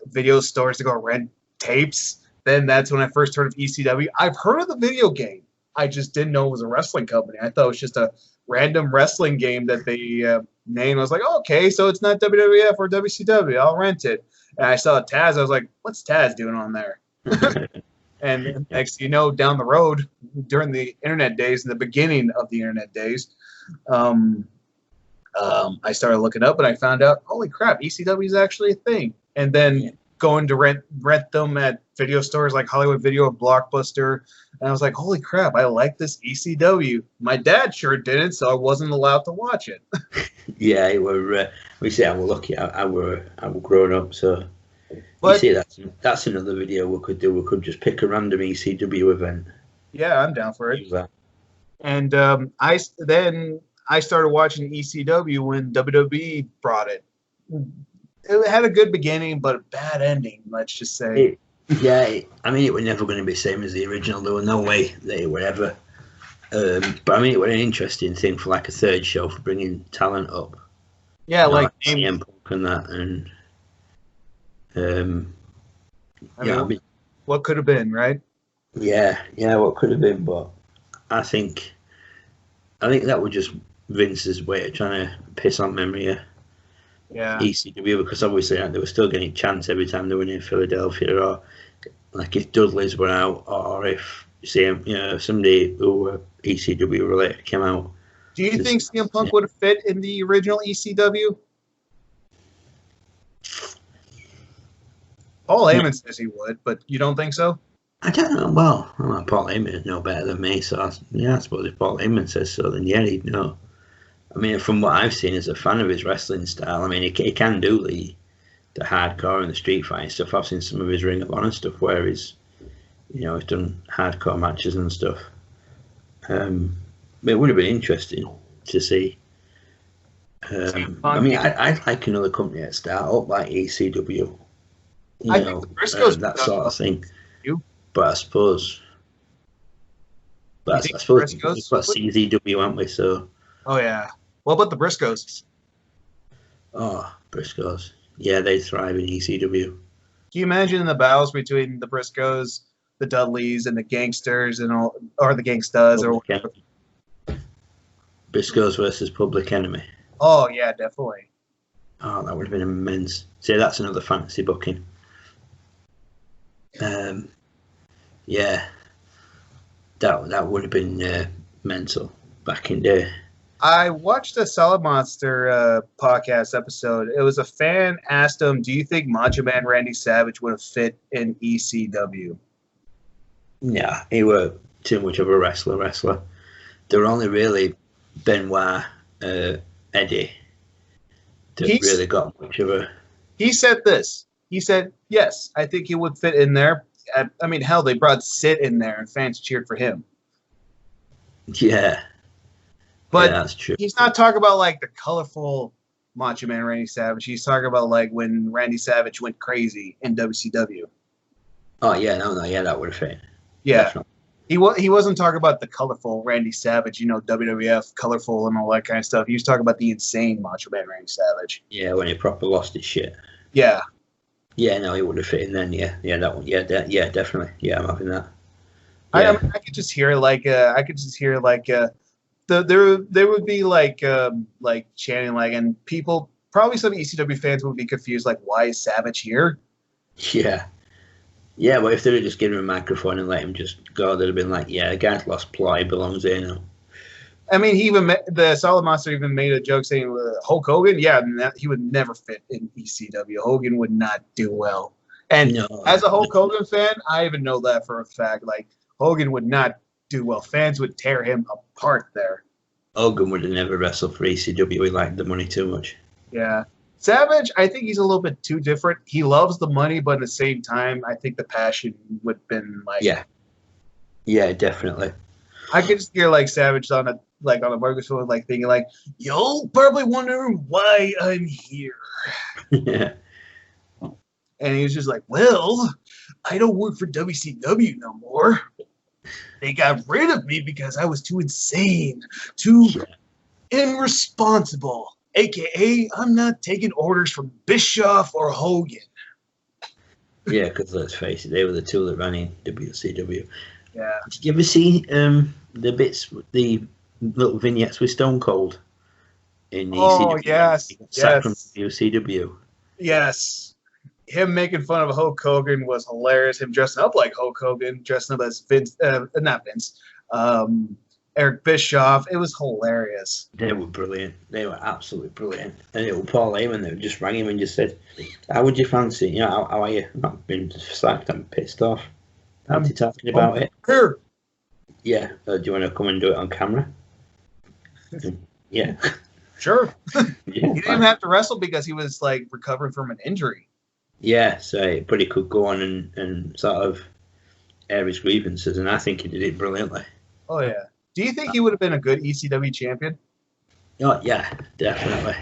video stores to go rent tapes. Then that's when I first heard of ECW. I've heard of the video game. I just didn't know it was a wrestling company. I thought it was just a random wrestling game that they named. I was like, oh, okay, so it's not WWF or WCW. I'll rent it. And I saw Taz. I was like, what's Taz doing on there? And next you know, down the road, during the internet days, in the beginning of the internet days, I started looking up and I found out, holy crap, ECW is actually a thing. And then going to rent them at video stores like Hollywood Video or Blockbuster. And I was like, holy crap, I like this ECW. My dad sure didn't, so I wasn't allowed to watch it. Yeah, we say I were lucky. I were grown up, so But, you see that's another video we could do. We could just pick a random ECW event. yeah, I'm down for it. Use that. And I started watching ECW when WWE brought it. It had a good beginning, but a bad ending, let's just say. I mean, it was never going to be the same as the original. There was no way they were ever. But I mean, it was an interesting thing for like a third show for bringing talent up. Yeah, like CM Punk and that, and I mean, what could have been, right? Yeah, what could have been, but I think that was just Vince's way of trying to piss on memory of ECW, because obviously they were still getting chants every time they were in Philadelphia, or like if Dudley's were out, or if somebody who were ECW related came out. Do you think CM Punk would have fit in the original ECW? Paul Heyman says he would, but you don't think so? I don't know. Well, Paul Heyman is no better than me, so I suppose if Paul Heyman says so, then yeah, he'd know. I mean, from what I've seen as a fan of his wrestling style, I mean, he can do the hardcore and the street fighting stuff. I've seen some of his Ring of Honor stuff where he's done hardcore matches and stuff. It would have been interesting to see. I mean, I'd like another company to start up like ECW. I think the Briscoes that sort of thing. You? But I suppose we've got CZW, aren't we? So. Oh yeah. What about the Briscoes? Oh, Briscoes. Yeah, they thrive in ECW. Can you imagine the battles between the Briscoes, the Dudleys, and the Gangsters, and all, or the Gangstas, or whatever? Briscoes versus Public Enemy. Oh yeah, definitely. Oh, that would have been immense. See, that's another fantasy booking. Yeah, that would have been mental back in there. I watched a Solid Monster podcast episode. It was a fan asked him, "Do you think Macho Man Randy Savage would have fit in ECW?" Yeah, he were too much of a wrestler. There were only really Benoit, Eddie that really got much of a. He said this. He said, "Yes, I think he would fit in there." I mean, hell, they brought Sid in there, and fans cheered for him. Yeah. But yeah, that's true. He's not talking about like the colorful Macho Man Randy Savage. He's talking about like when Randy Savage went crazy in WCW. Oh yeah, yeah, that would have fit. Yeah, definitely. He wasn't talking about the colorful Randy Savage, WWF colorful and all that kind of stuff. He was talking about the insane Macho Man Randy Savage. Yeah, when he proper lost his shit. Yeah. Yeah, no, he would have fit in then. Yeah, that one. Yeah, definitely. Yeah, I'm having that. Yeah. I could just hear there would be like chanting and people, probably some ECW fans would be confused why is Savage here? Yeah, but if they'd just given him a microphone and let him just go, they'd have been like, yeah, the guy's lost plot, he belongs there now. I mean, the Solid Monster even made a joke saying Hulk Hogan, he would never fit in ECW. Hogan would not do well. And as a Hulk Hogan fan, I even know that for a fact. Hogan would not do well. Fans would tear him apart there. Hogan would have never wrestled for ECW. He liked the money too much. Yeah. Savage, I think he's a little bit too different. He loves the money, but at the same time, I think the passion would have been Yeah, definitely. I could just hear Savage on a microphone thinking you'll probably wonder why I'm here. Yeah. And he was just well, I don't work for WCW no more. They got rid of me because I was too insane, too irresponsible. AKA, I'm not taking orders from Bischoff or Hogan. Yeah, because let's face it, they were the two that ran in WCW. Yeah. Did you ever see the bits, the little vignettes with Stone Cold in the Oh, ECW? yes. He got sacked from Yes. WCW. Yes. Him making fun of Hulk Hogan was hilarious. Him dressing up like Hulk Hogan, dressing up as Vince, not Vince, Eric Bischoff. It was hilarious. They were brilliant. They were absolutely brilliant. And it was Paul Heyman that just rang him and just said, "How would you fancy? You know, how are you? I've been sacked. I'm pissed off. Fancy talking about it? Here. Yeah. Do you want to come and do it on camera? Yeah. Sure. Yeah. He didn't even have to wrestle because he was like recovering from an injury. Yeah. So, but he could go on and sort of air his grievances, and I think he did it brilliantly. Oh yeah. Do you think he would have been a good ECW champion? Oh yeah, definitely.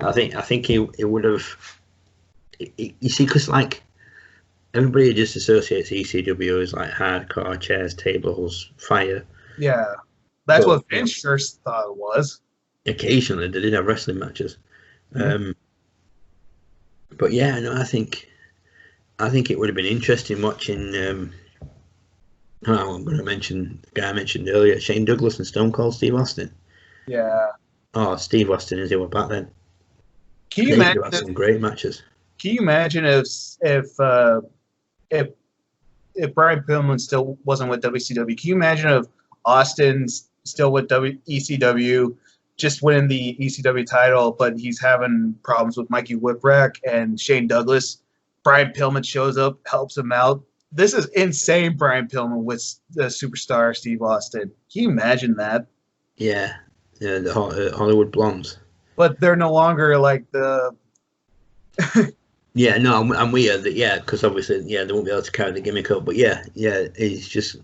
I think he would have. You see, because like everybody just associates ECW as like hardcore, chairs, tables, fire. Yeah. That's Well, what Vince first thought it was. Occasionally, they did have wrestling matches. But yeah, no, I think it would have been interesting watching. I'm going to mention the guy I mentioned earlier, Shane Douglas and Stone Cold Steve Austin. Yeah. Oh, Steve Austin as he was back then. Can you They imagine? could have some great matches. Can you imagine if Brian Pillman still wasn't with WCW? Can you imagine if Austin's still with ECW, just winning the ECW title, but he's having problems with Mikey Whipwreck and Shane Douglas? Brian Pillman shows up, helps him out. This is insane, Brian Pillman with the superstar Steve Austin. Can you imagine that? Yeah, the Hollywood Blondes. But they're no longer like the. Yeah, no, I'm weird that because obviously they won't be able to carry the gimmick up. But yeah, it's just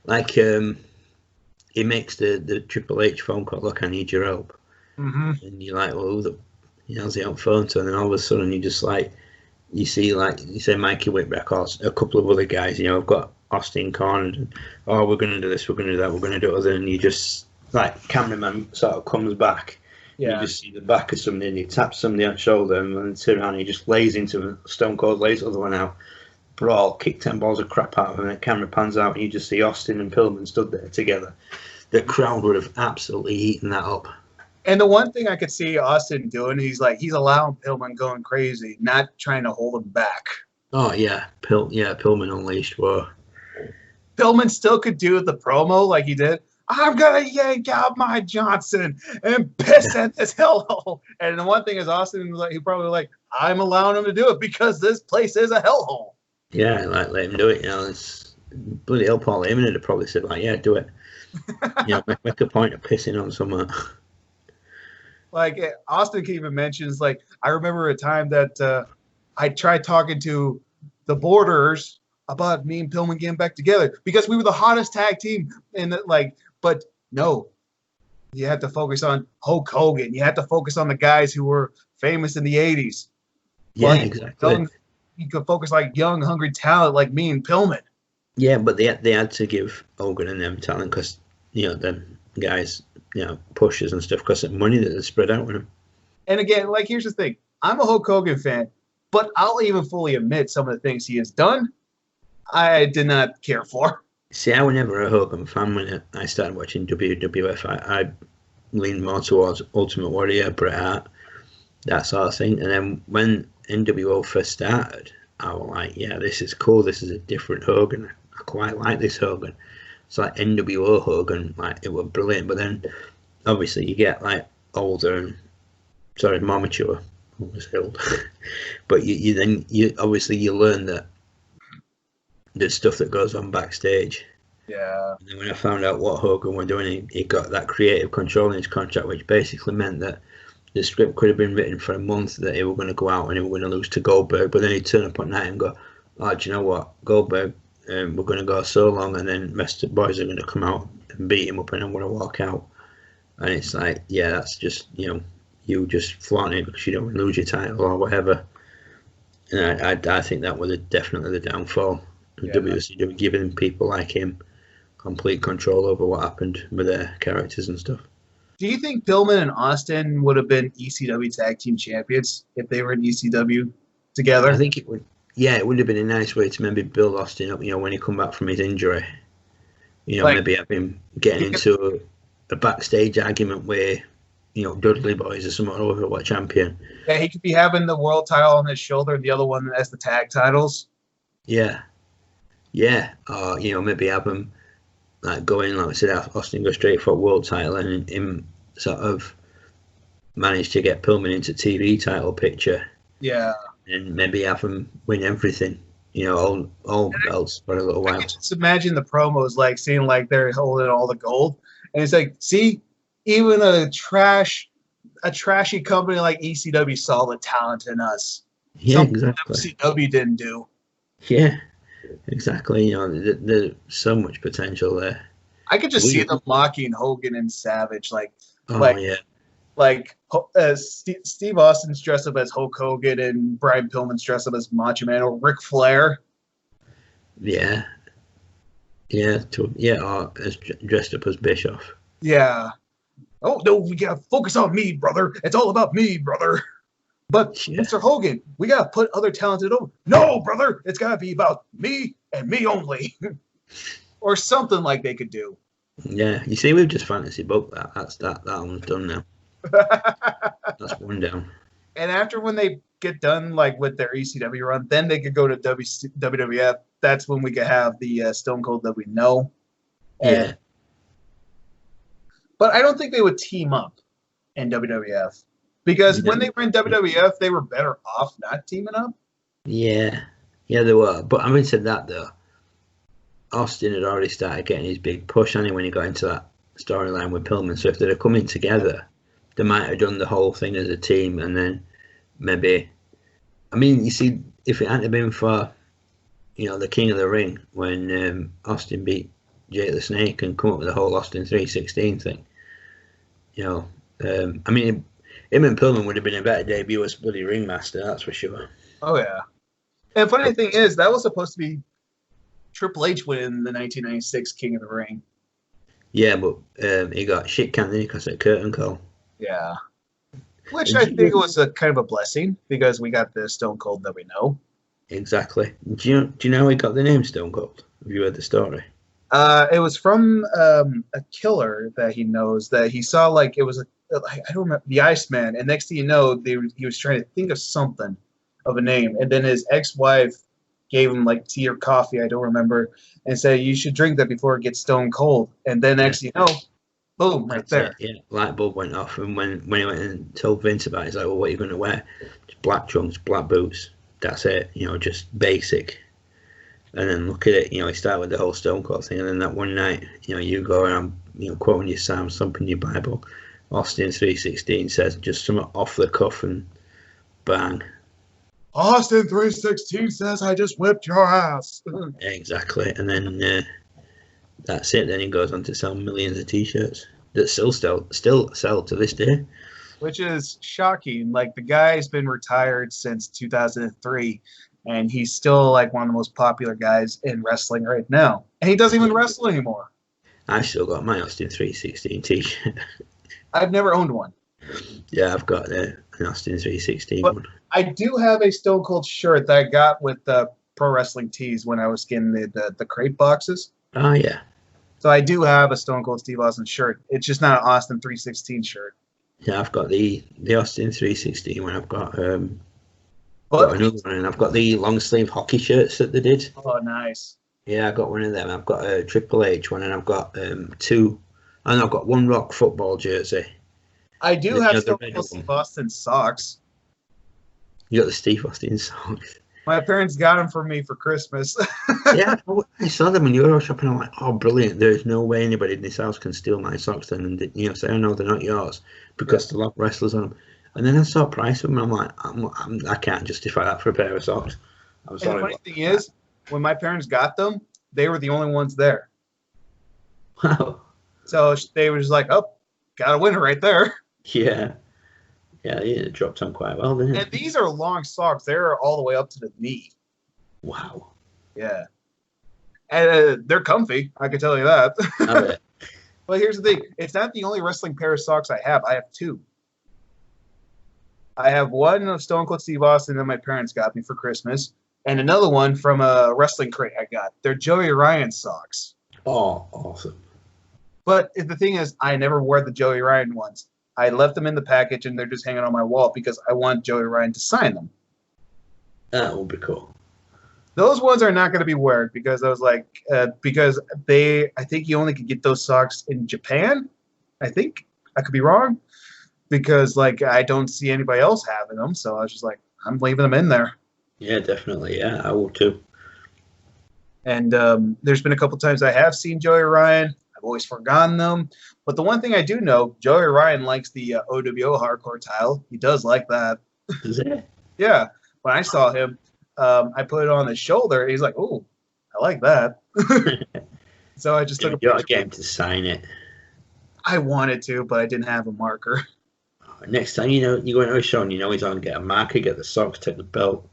like he makes the Triple H phone call. Look, I need your help, and you're like, well, how's he on phone to? And then all of a sudden you just like. You see, like you say, Mikey Whipwreck or a couple of other guys. You know, I've got Austin cornered. And, we're going to do this. We're going to do that. We're going to do other. And you just like cameraman sort of comes back. Yeah. You just see the back of somebody, and he taps somebody on the shoulder, and then turn around, and he just lays into him. Stone Cold lays the other one out. Brawl, kick 10 balls of crap out of him, and the camera pans out, and you just see Austin and Pillman stood there together. The crowd would have absolutely eaten that up. And the one thing I could see Austin doing, he's allowing Pillman going crazy, not trying to hold him back. Oh yeah, Pillman unleashed. Whoa. Pillman still could do the promo like he did. I'm gonna yank out my Johnson and piss at this hellhole. And the one thing is, Austin was like, he probably like, I'm allowing him to do it because this place is a hellhole. Yeah, like let him do it. You know, it's bloody hell. Paul Heyman would have probably said like, yeah, do it. You know, make a point of pissing on someone. Like Austin even mentions, like, I remember a time that I tried talking to the Borders about me and Pillman getting back together because we were the hottest tag team in the, like, but no, you had to focus on Hulk Hogan. You had to focus on the guys who were famous in the 80s. Yeah, like, exactly. You could focus like young, hungry talent like me and Pillman. Yeah, but they had to give Hogan and them talent because, you know, them guys, you know, pushes and stuff because of money that they spread out with them. And again, like, here's the thing. I'm a Hulk Hogan fan, but I'll even fully admit some of the things he has done, I did not care for. See, I was never a Hogan fan when I started watching WWF. I leaned more towards Ultimate Warrior, Bret Hart, that sort of thing. And then when NWO first started, I was like, yeah, this is cool. This is a different Hogan. I quite like this Hogan. It's like NWO Hogan, like it was brilliant. But then obviously you get like older and more mature. Almost old. But you obviously you learn that there's stuff that goes on backstage. Yeah. And then when I found out what Hogan were doing, he got that creative control in his contract, which basically meant that the script could have been written for a month that he were going to go out and he were going to lose to Goldberg, but then he'd turn up at night and go, oh, do you know what, Goldberg, we're going to go so long, and then rest of the boys are going to come out and beat him up, and I'm going to walk out. And it's like, yeah, that's just, you know, you just flaunting it because you don't want to lose your title or whatever. And I think that was definitely the downfall of Yeah. WCW, giving people like him complete control over what happened with their characters and stuff. Do you think Pillman and Austin would have been ECW tag team champions if they were in ECW together? I think it would. Yeah, it would have been a nice way to maybe build Austin up. When he come back from his injury, maybe have him getting into a backstage argument where, Dudley Boys or someone over what champion. Yeah, he could be having the world title on his shoulder and the other one as the tag titles. Yeah. Or maybe have him like going, like I said, Austin go straight for a world title and him sort of manage to get Pillman into TV title picture. Yeah. And maybe have him win everything, all belts for a little while. I can just imagine the promos like seeing like they're holding all the gold, and it's like, see, even a trashy company like ECW saw the talent in us. Yeah, Something exactly. WCW didn't do. Yeah, exactly. There's so much potential there. I could just see them mocking Hogan and Savage, yeah. Like Steve Austin's dressed up as Hulk Hogan and Brian Pillman's dressed up as Macho Man or Ric Flair. Yeah. Or dressed up as Bischoff. Yeah. Oh no, we gotta focus on me, brother. It's all about me, brother. But Mr. Hogan, we gotta put other talented over. No, brother, it's gotta be about me and me only, or something like they could do. Yeah, you see, we've just fantasy booked that. That one's done now. That's one down. And after when they get done like with their ECW run, then they could go to WWF. That's when we could have the Stone Cold that we know. Yeah. But I don't think they would team up in WWF because when they were in WWF, they were better off not teaming up. Yeah, they were. But having said that, though, Austin had already started getting his big push anyway when he got into that storyline with Pillman. So if they'd have come in together, they might have done the whole thing as a team, and then maybe. I mean, you see, if it hadn't been for, the King of the Ring when Austin beat Jake the Snake and come up with the whole Austin 316 thing, I mean, him and Pillman would have been a better debut as bloody ringmaster, that's for sure. Oh yeah. And funny thing is, that was supposed to be Triple H winning the 1996 King of the Ring. Yeah, but he got shit canned because of curtain call. Yeah. Which I think was a kind of a blessing because we got the Stone Cold that we know. Exactly. Do you know how he got the name Stone Cold? Have you heard the story? It was from a killer that he knows that he saw like it was I don't remember, the Iceman, and next thing you know, he was trying to think of something of a name, and then his ex-wife gave him like tea or coffee, I don't remember, and said you should drink that before it gets stone cold, and then next thing you know, boom, right there. Yeah, light bulb went off, and when he went and told Vince about it, he's like, well, what are you going to wear? Just black trunks, black boots, that's it, just basic. And then look at it, he started with the whole Stone Cold thing, and then that one night, you go around, quoting your Psalms, thumping your Bible, Austin 316 says just something off the cuff and bang. Austin 316 says I just whipped your ass. Exactly. And then that's it. Then he goes on to sell millions of t-shirts that still sell to this day. Which is shocking. Like the guy's been retired since 2003 and he's still like one of the most popular guys in wrestling right now. And he doesn't even wrestle anymore. I still got my Austin 316 t-shirt. I've never owned one. Yeah, I've got an Austin 316 but one. I do have a Stone Cold shirt that I got with the Pro Wrestling Tees when I was getting the crate boxes. Oh, yeah. So I do have a Stone Cold Steve Austin shirt. It's just not an Austin 316 shirt. Yeah, I've got the Austin 316 one. I've got another one, and I've got the long sleeve hockey shirts that they did. Oh, nice. Yeah, I got one of them. I've got a Triple H one, and I've got two, and I've got one Rock football jersey. I do have Stone Cold Steve Austin socks. You got the Steve Austin socks. My parents got them for me for Christmas. Yeah, I saw them in Euro shopping. I'm like, oh, brilliant! There's no way anybody in this house can steal my socks then, and say, oh no, they're not yours because the lot of wrestlers on them. And then I saw a price of them, and I'm like, I can't justify that for a pair of socks. I'm sorry. And the funny thing is, when my parents got them, they were the only ones there. Wow. So they were just like, oh, got a winner right there. Yeah. Yeah, it dropped on quite well, didn't And it? these are long socks. They're all the way up to the knee. Wow. Yeah. And they're comfy. I can tell you that. I bet. But here's the thing. It's not the only wrestling pair of socks I have. I have two. I have one of Stone Cold Steve Austin that my parents got me for Christmas, and another one from a wrestling crate I got. They're Joey Ryan socks. Oh, awesome. But the thing is, I never wore the Joey Ryan ones. I left them in the package, and they're just hanging on my wall because I want Joey Ryan to sign them. That would be cool. Those ones are not going to be worn because I was like, because I think you only could get those socks in Japan. I think I could be wrong because like I don't see anybody else having them. So I was just like, I'm leaving them in there. Yeah, definitely. Yeah, I will too. And there's been a couple times I have seen Joey Ryan. I've always forgotten them. But the one thing I do know, Joey Ryan likes the OWO hardcore tile. He does like that. Is it? Yeah. When I saw him, I put it on his shoulder. He's like, "Oh, I like that." So I just took a You got to picture. get him to sign it. I wanted to, but I didn't have a marker. Next time, you go into a show and he's on, get a marker, get the socks, take the belt,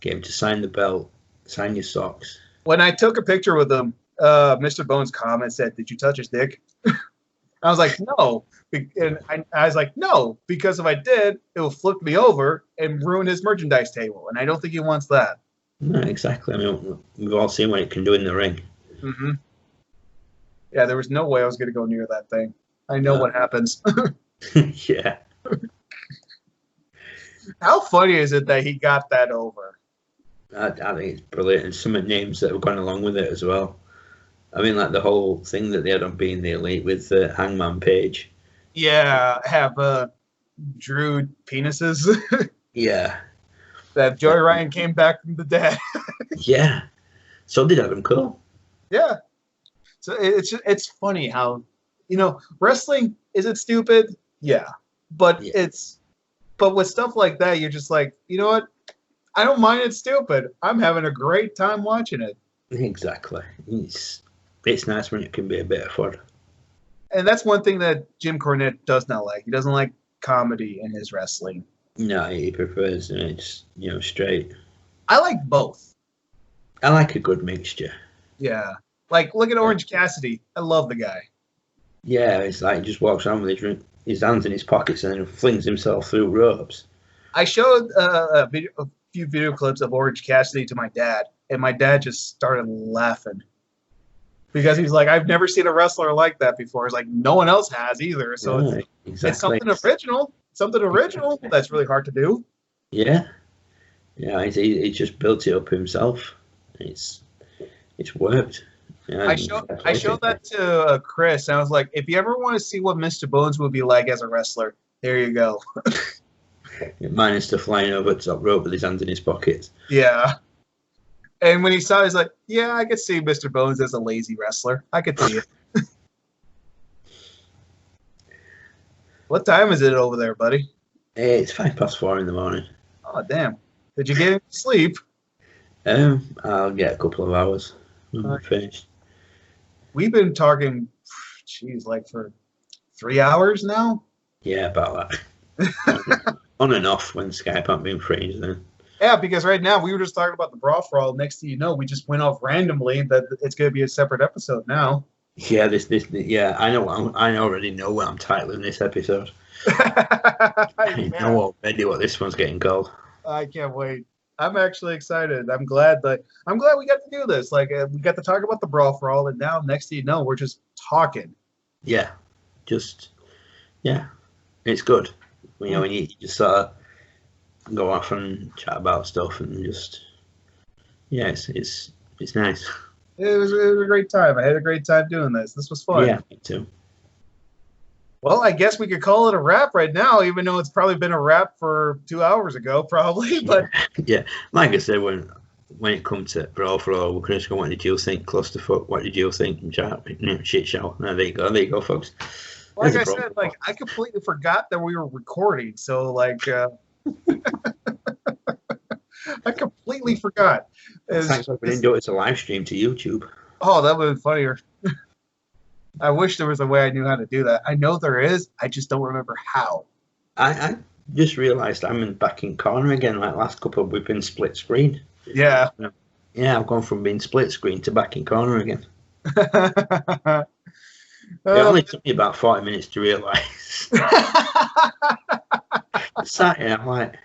get him to sign the belt, sign your socks. When I took a picture with him, Mr. Bones' comment said, "Did you touch his dick?" I was like, "No," and I was like, "No," because if I did, it will flip me over and ruin his merchandise table, and I don't think he wants that. No, exactly. I mean, we've all seen what it can do in the ring. Mm-hmm. Yeah, there was no way I was going to go near that thing. I know No. what happens. Yeah. How funny is it that he got that over? I think it's brilliant. And some of the names that have gone along with it as well. I mean, like the whole thing that they had on Being the Elite with Hangman Page. Yeah, have Drew penises. Yeah. That Joey Ryan came back from the dead. Yeah. So did Adam Cole. Yeah. So it's funny how, wrestling, is it stupid? Yeah. But Yeah. but with stuff like that, you're just like, you know what? I don't mind it stupid. I'm having a great time watching it. Exactly. It's nice when it can be a bit of fun. And that's one thing that Jim Cornette does not like. He doesn't like comedy in his wrestling. No, he prefers it's straight. I like both. I like a good mixture. Yeah. Like, look at Orange Cassidy. I love the guy. Yeah, it's like he just walks around with his hands in his pockets and then flings himself through ropes. I showed a few video clips of Orange Cassidy to my dad, and my dad just started laughing. Because he's like, I've never seen a wrestler like that before. It's like, no one else has either. So Yeah, it's something original. Something original that's really hard to do. Yeah, yeah. He just built it up himself. It's worked. Yeah, I showed that to Chris, and I was like, if you ever want to see what Mr. Bones would be like as a wrestler, there you go. Minus the flying over the top rope with his hands in his pockets. Yeah. And when he saw it, he's like, yeah, I could see Mr. Bones as a lazy wrestler. I could see it. What time is it over there, buddy? Hey, it's 4:05 in the morning. Oh, damn. Did you get any sleep? I'll get a couple of hours. I'm finished. We've been talking, like for 3 hours now? Yeah, about that. On and off when Skype ain't being freezed then. Yeah, because right now we were just talking about the Brawl for All. Next thing you know, we just went off randomly that it's going to be a separate episode now. Yeah, yeah, I know. I already know what I'm titling this episode. I know already what this one's getting called. I can't wait. I'm actually excited. I'm glad we got to do this. Like we got to talk about the Brawl for All, and now next thing you know, we're just talking. Yeah, it's good. When you just sort of go off and chat about stuff and just it's nice. It was a great time. I had a great time doing this. This was fun. Yeah, me too. Well, I guess we could call it a wrap right now, even though it's probably been a wrap for 2 hours ago, probably. But yeah, like I said, when it comes to Brawl for All, we're just going, what did you think? Clusterfuck, what did you think? Shit show. There you go, folks. like I said, I completely forgot that we were recording. So, I completely forgot. Thanks for putting it as a live stream to YouTube. Oh, that would have been funnier. I wish there was a way I knew how to do that. I know there is. I just don't remember how. I just realised I'm back in corner again. Like last couple, we've been split screen. Yeah. Yeah, I've gone from being split screen to back in corner again. Uh, It only took me about 40 minutes to realise. I sat here, I'm like,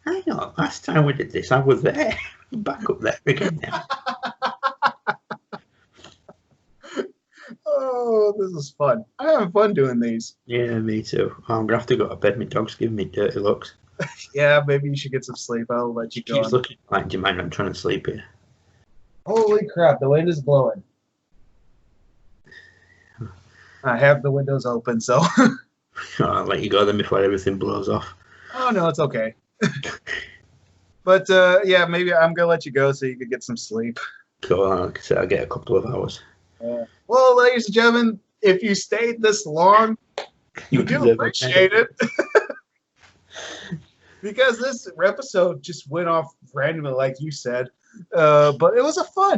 hang on, last time we did this, I was there. I'm back up there again now. Oh, this is fun. I'm having fun doing these. Yeah, me too. Oh, I'm going to have to go to bed. My dog's giving me dirty looks. Yeah, maybe you should get some sleep. I'll let you She go. keeps looking like, do you mind? I'm trying to sleep here. Holy crap, the wind is blowing. I have the windows open, so. I'll let you go then before everything blows off. Oh, no, it's okay. But, yeah, maybe I'm going to let you go so you can get some sleep. So, like I said, I'll get a couple of hours. Well, ladies and gentlemen, if you stayed this long, you do deserve appreciate it. Because this episode just went off randomly, like you said. But it was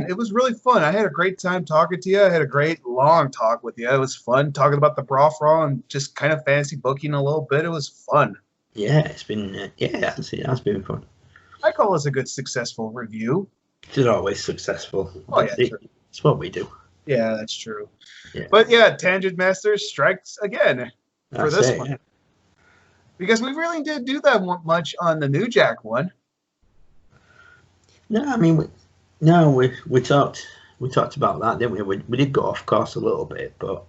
it was really fun. I had a great time talking to you. I had a great long talk with you. It was fun talking about the Brawl for All and just kind of fantasy booking a little bit. It was fun. Yeah, it's been, it has been fun. I call this a good, successful review. It's always successful. Oh, yeah, sure. It's what we do. Yeah, that's true. Yeah. But yeah, Tangent Masters strikes again for That's this it, one. yeah. Because we really didn't do that much on the New Jack one. No, I mean, we talked about that, didn't we? We did go off course a little bit, but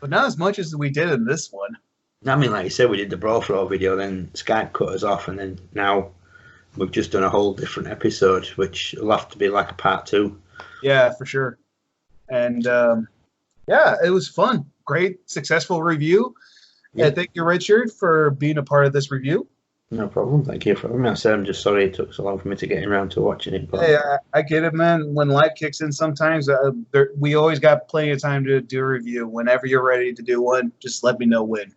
not as much as we did in this one. I mean, like you said, we did the Brawl for All video, then Skype cut us off, and then now we've just done a whole different episode, which will have to be like a part 2. Yeah, for sure. And yeah, it was fun. Great, successful review. Yeah. Thank you, Richard, for being a part of this review. No problem. Thank you for having me. I said I'm just sorry it took so long for me to get around to watching it. But Hey, I get it, man. When life kicks in sometimes, we always got plenty of time to do a review. Whenever you're ready to do one, just let me know when.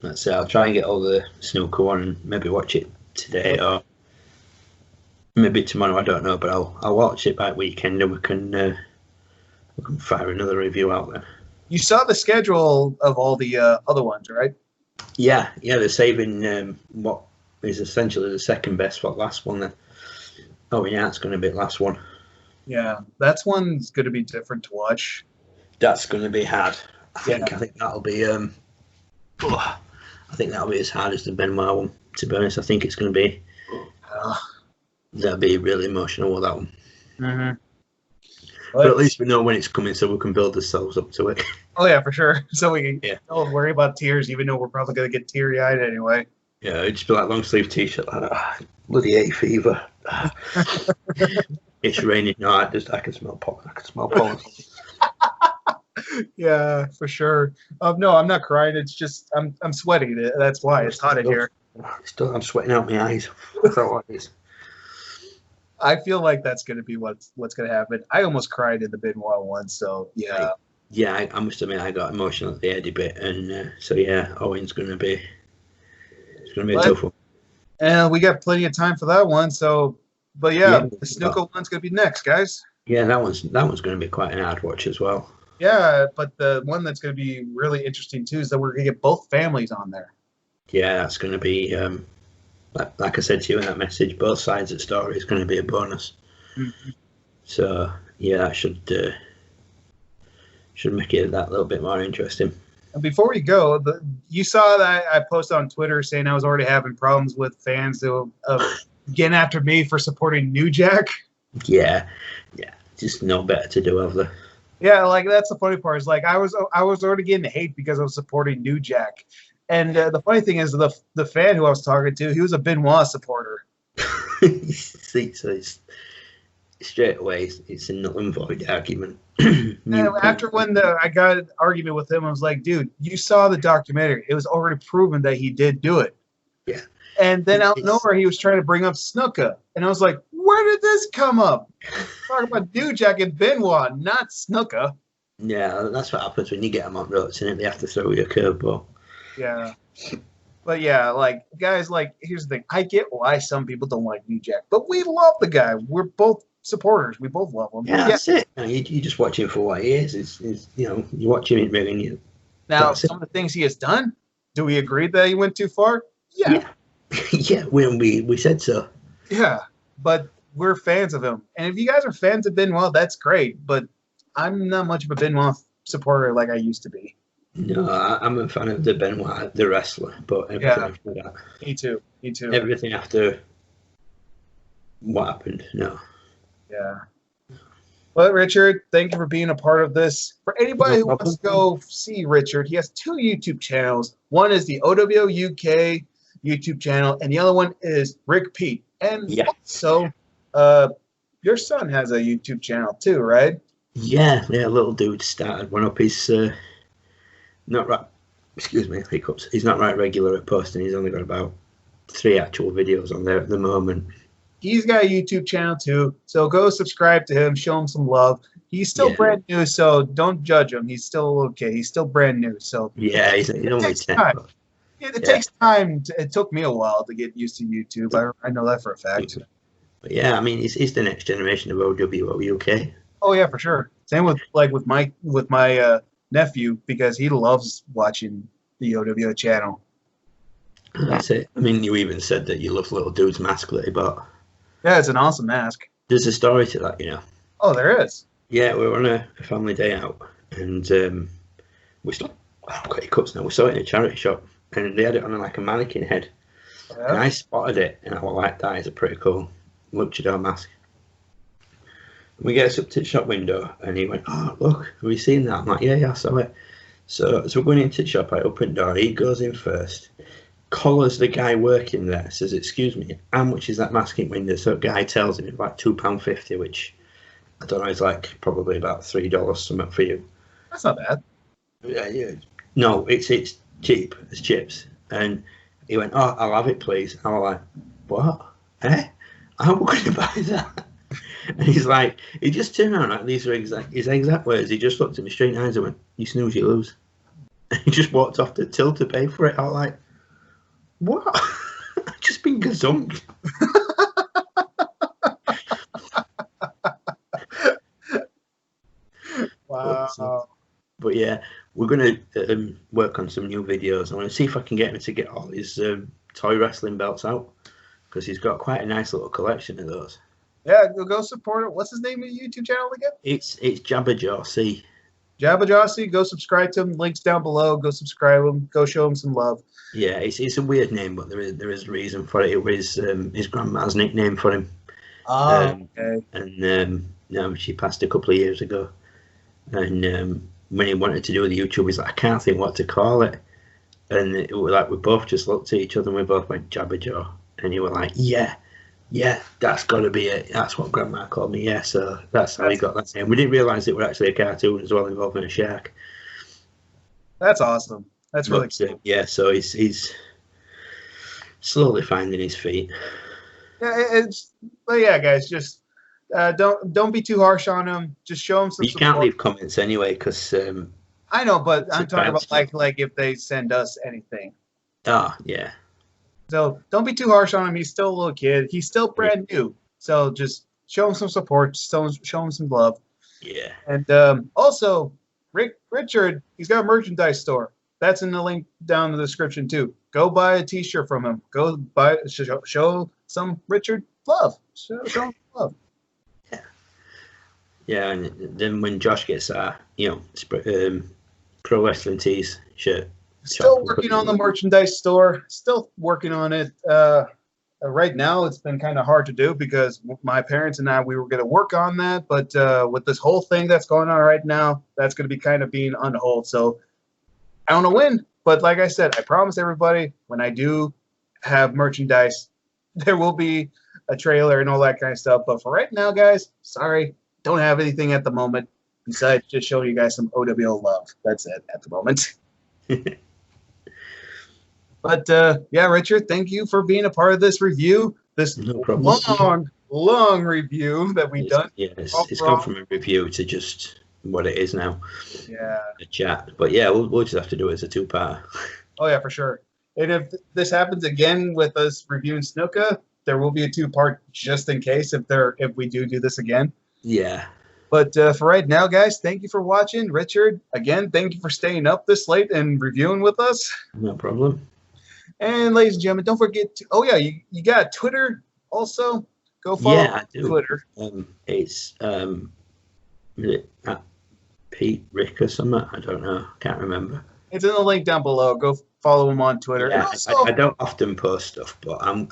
that's it. I'll try and get all the snooker one and maybe watch it today or maybe tomorrow. I don't know, but I'll watch it by weekend and we can fire another review out then. You saw the schedule of all the other ones, right? Yeah, they're saving what is essentially the second best for last one then. Oh yeah, it's going to be the last one. Yeah, that's one's going to be different to watch. That's going to be hard. I think that'll be I think that'll be as hard as the Benoit one. To be honest, I think it's going to be that'll be really emotional with that one. Mm-hmm. But at least we know when it's coming, so we can build ourselves up to it. Oh yeah, for sure. So we can don't worry about tears, even though we're probably going to get teary-eyed anyway. Yeah, it'd just be like long sleeve t-shirt like that. Bloody hay fever. It's raining. No, I can smell pollen. Yeah, for sure. No, I'm not crying. It's just I'm sweating. That's why it's hot in here. I'm sweating out my eyes. That's what it is. I feel like that's going to be what's going to happen. I almost cried in the Benoit one, so yeah. Yeah, I must admit I got emotional at the Eddie bit, and so yeah, Owen's going to be. It's going to be a tough one. And we got plenty of time for that one. So, but yeah, the snooker one's going to be next, guys. Yeah, that one's going to be quite an hard watch as well. Yeah, but the one that's going to be really interesting too is that we're going to get both families on there. Yeah, that's going to be like I said to you in that message. Both sides of the story is going to be a bonus. Mm-hmm. So yeah, that should make it that little bit more interesting. And before we go, you saw that I posted on Twitter saying I was already having problems with fans of getting after me for supporting New Jack. Yeah, just no better to do, have there? Yeah, like that's the funny part. Is like I was already getting hate because I was supporting New Jack, and the funny thing is the fan who I was talking to, he was a Benoit supporter. See, so it's straight away it's a null and void argument. After when I got an argument with him, I was like, dude, you saw the documentary. It was already proven that he did do it. Yeah. And then out of nowhere, he was trying to bring up Snuka. And I was like, where did this come up? Talking about New Jack and Benoit, not Snuka. Yeah, that's what happens when you get them on ropes, and they have to throw you a curveball. Yeah. But yeah, like, guys, like, here's the thing. I get why some people don't like New Jack, but we love the guy. We're both supporters. We both love him. Yeah, that's it. You just watch him for what he is. It's you watch him in ring. Now, some of the things he has done, do we agree that he went too far? Yeah. Yeah, we said so. Yeah, but we're fans of him. And if you guys are fans of Benoit, that's great. But I'm not much of a Benoit supporter like I used to be. No, I'm a fan of the Benoit, the wrestler, but everything Yeah, after that, me too. Me too. everything after what happened, no. Yeah. Well, Richard, thank you for being a part of this. For anybody No who wants to problem. go see Richard, he has two YouTube channels. One is the OWO UK YouTube channel, and the other one is Rick Pete. And Yeah. also, your son has a YouTube channel too, right? Yeah, little dude started one up. He's not right. Excuse me, hiccups. He's not right regular at posting. He's only got about 3 actual videos on there at the moment. He's got a YouTube channel too, so go subscribe to him, show him some love. He's still Yeah. brand new, so don't judge him. He's still okay. He's still brand new, so Yeah, he's only takes 10. time. It takes time. It took me a while to get used to YouTube. I know that for a fact. But yeah, I mean, he's the next generation of OWO UK. Oh yeah, for sure. Same with my nephew, because he loves watching the OWO channel. That's it. I mean, you even said that you love little dude's mask that he bought. Yeah, it's an awesome mask. There's a story to that, you know. Oh, there is. Yeah, we were on a family day out, and we saw. I've got hiccups now. We saw it in a charity shop, and they had it on like a mannequin head. And Yeah. I spotted it, and I was like, "That is a pretty cool luchador mask." We get up to the shop window, and he went, "Oh, look, have you seen that?" I'm like, "Yeah, I saw it." So we're going into the shop. I open the door. He goes in first, collars the guy working there, says, "Excuse me, how much is that mask in window?" So the guy tells him it's like £2.50, which I don't know, is like probably about $3 something for you. That's not bad. Yeah. No, it's cheap as chips. And he went, "Oh, I'll have it, please." I was like, "What? Eh? How am I going to buy that?" And he's like, he just turned around, like, these are his exact words. He just looked at me straight in the eyes and went, "You snooze, you lose." And he just walked off the till to pay for it. I was like, "What?" I've just been gazumped. Wow. But yeah, we're going to work on some new videos. I want to see if I can get him to get all his toy wrestling belts out, because he's got quite a nice little collection of those. Yeah, go support it. What's his name of your YouTube channel again? It's Jabberjaw C. Jabba Jossie. Go subscribe to him. Links down below. Go subscribe him. Go show him some love. Yeah, it's a weird name, but there is a reason for it. It was his grandma's nickname for him. Okay. And no, she passed a couple of years ago. And when he wanted to do the YouTube, he's like, "I can't think what to call it." And it was like, we both just looked at each other and we both went, "Jabberjaw." And he was like, yeah, that's got to be it. That's what Grandma called me. Yeah, so that's how he got that name. We didn't realise it was actually a cartoon as well, involving a shark. That's awesome. That's really cool. Yeah, so he's slowly finding his feet. Yeah, but yeah, guys, just don't be too harsh on him. Just show him some You support. can't leave comments anyway, because I know, but I'm it's talking about bad like if they send us anything. yeah. So don't be too harsh on him. He's still a little kid. He's still brand new. So just show him some support. Show him some love. Yeah. And also, Richard, he's got a merchandise store. That's in the link down in the description too. Go buy a T-shirt from him. Go show some Richard love. Show him love. Yeah, and then when Josh gets our, pro wrestling tees shirt. Still working on the merchandise store. Still working on it. Right now, it's been kind of hard to do because my parents and I, we were going to work on that. But with this whole thing that's going on right now, that's going to be kind of being on hold. So I don't know when. But like I said, I promise everybody, when I do have merchandise, there will be a trailer and all that kind of stuff. But for right now, guys, sorry, don't have anything at the moment besides just showing you guys some OWO love. That's it at the moment. But yeah, Richard, thank you for being a part of this review. This No problem. long review that we've done. Yeah, it's gone from a review to just what it is now. Yeah. A chat. But yeah, we'll just have to do it as a 2-part. Oh yeah, for sure. And if this happens again with us reviewing Snuka, there will be a 2-part just in case if we do this again. Yeah. But for right now, guys, thank you for watching. Richard, again, thank you for staying up this late and reviewing with us. No problem. And ladies and gentlemen, don't forget to. Oh yeah, you got Twitter also. Go follow Yeah, I do. Twitter. It's is it at Pete Rick or something? I don't know. Can't remember. It's in the link down below. Go follow him on Twitter. And Yeah, also, I don't often post stuff, but I'm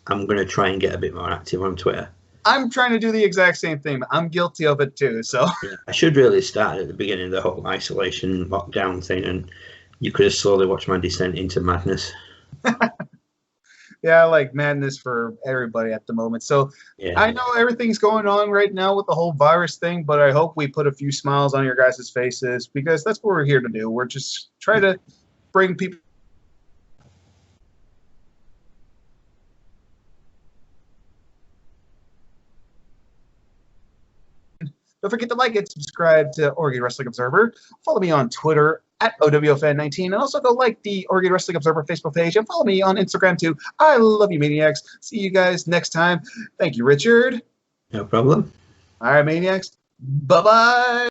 gonna try and get a bit more active on Twitter. I'm trying to do the exact same thing. I'm guilty of it too. So Yeah, I should really start at the beginning of the whole isolation lockdown thing, and you could have slowly watched my descent into madness. yeah, I like madness for everybody at the moment. So Yeah, I know everything's going on right now with the whole virus thing, but I hope we put a few smiles on your guys' faces because that's what we're here to do. We're just trying to bring people. Don't forget to like it, subscribe to Oregon Wrestling Observer. Follow me on Twitter at OWFan19. And also go like the Oregon Wrestling Observer Facebook page and follow me on Instagram too. I love you, Maniacs. See you guys next time. Thank you, Richard. no problem. All right, Maniacs. Bye-bye.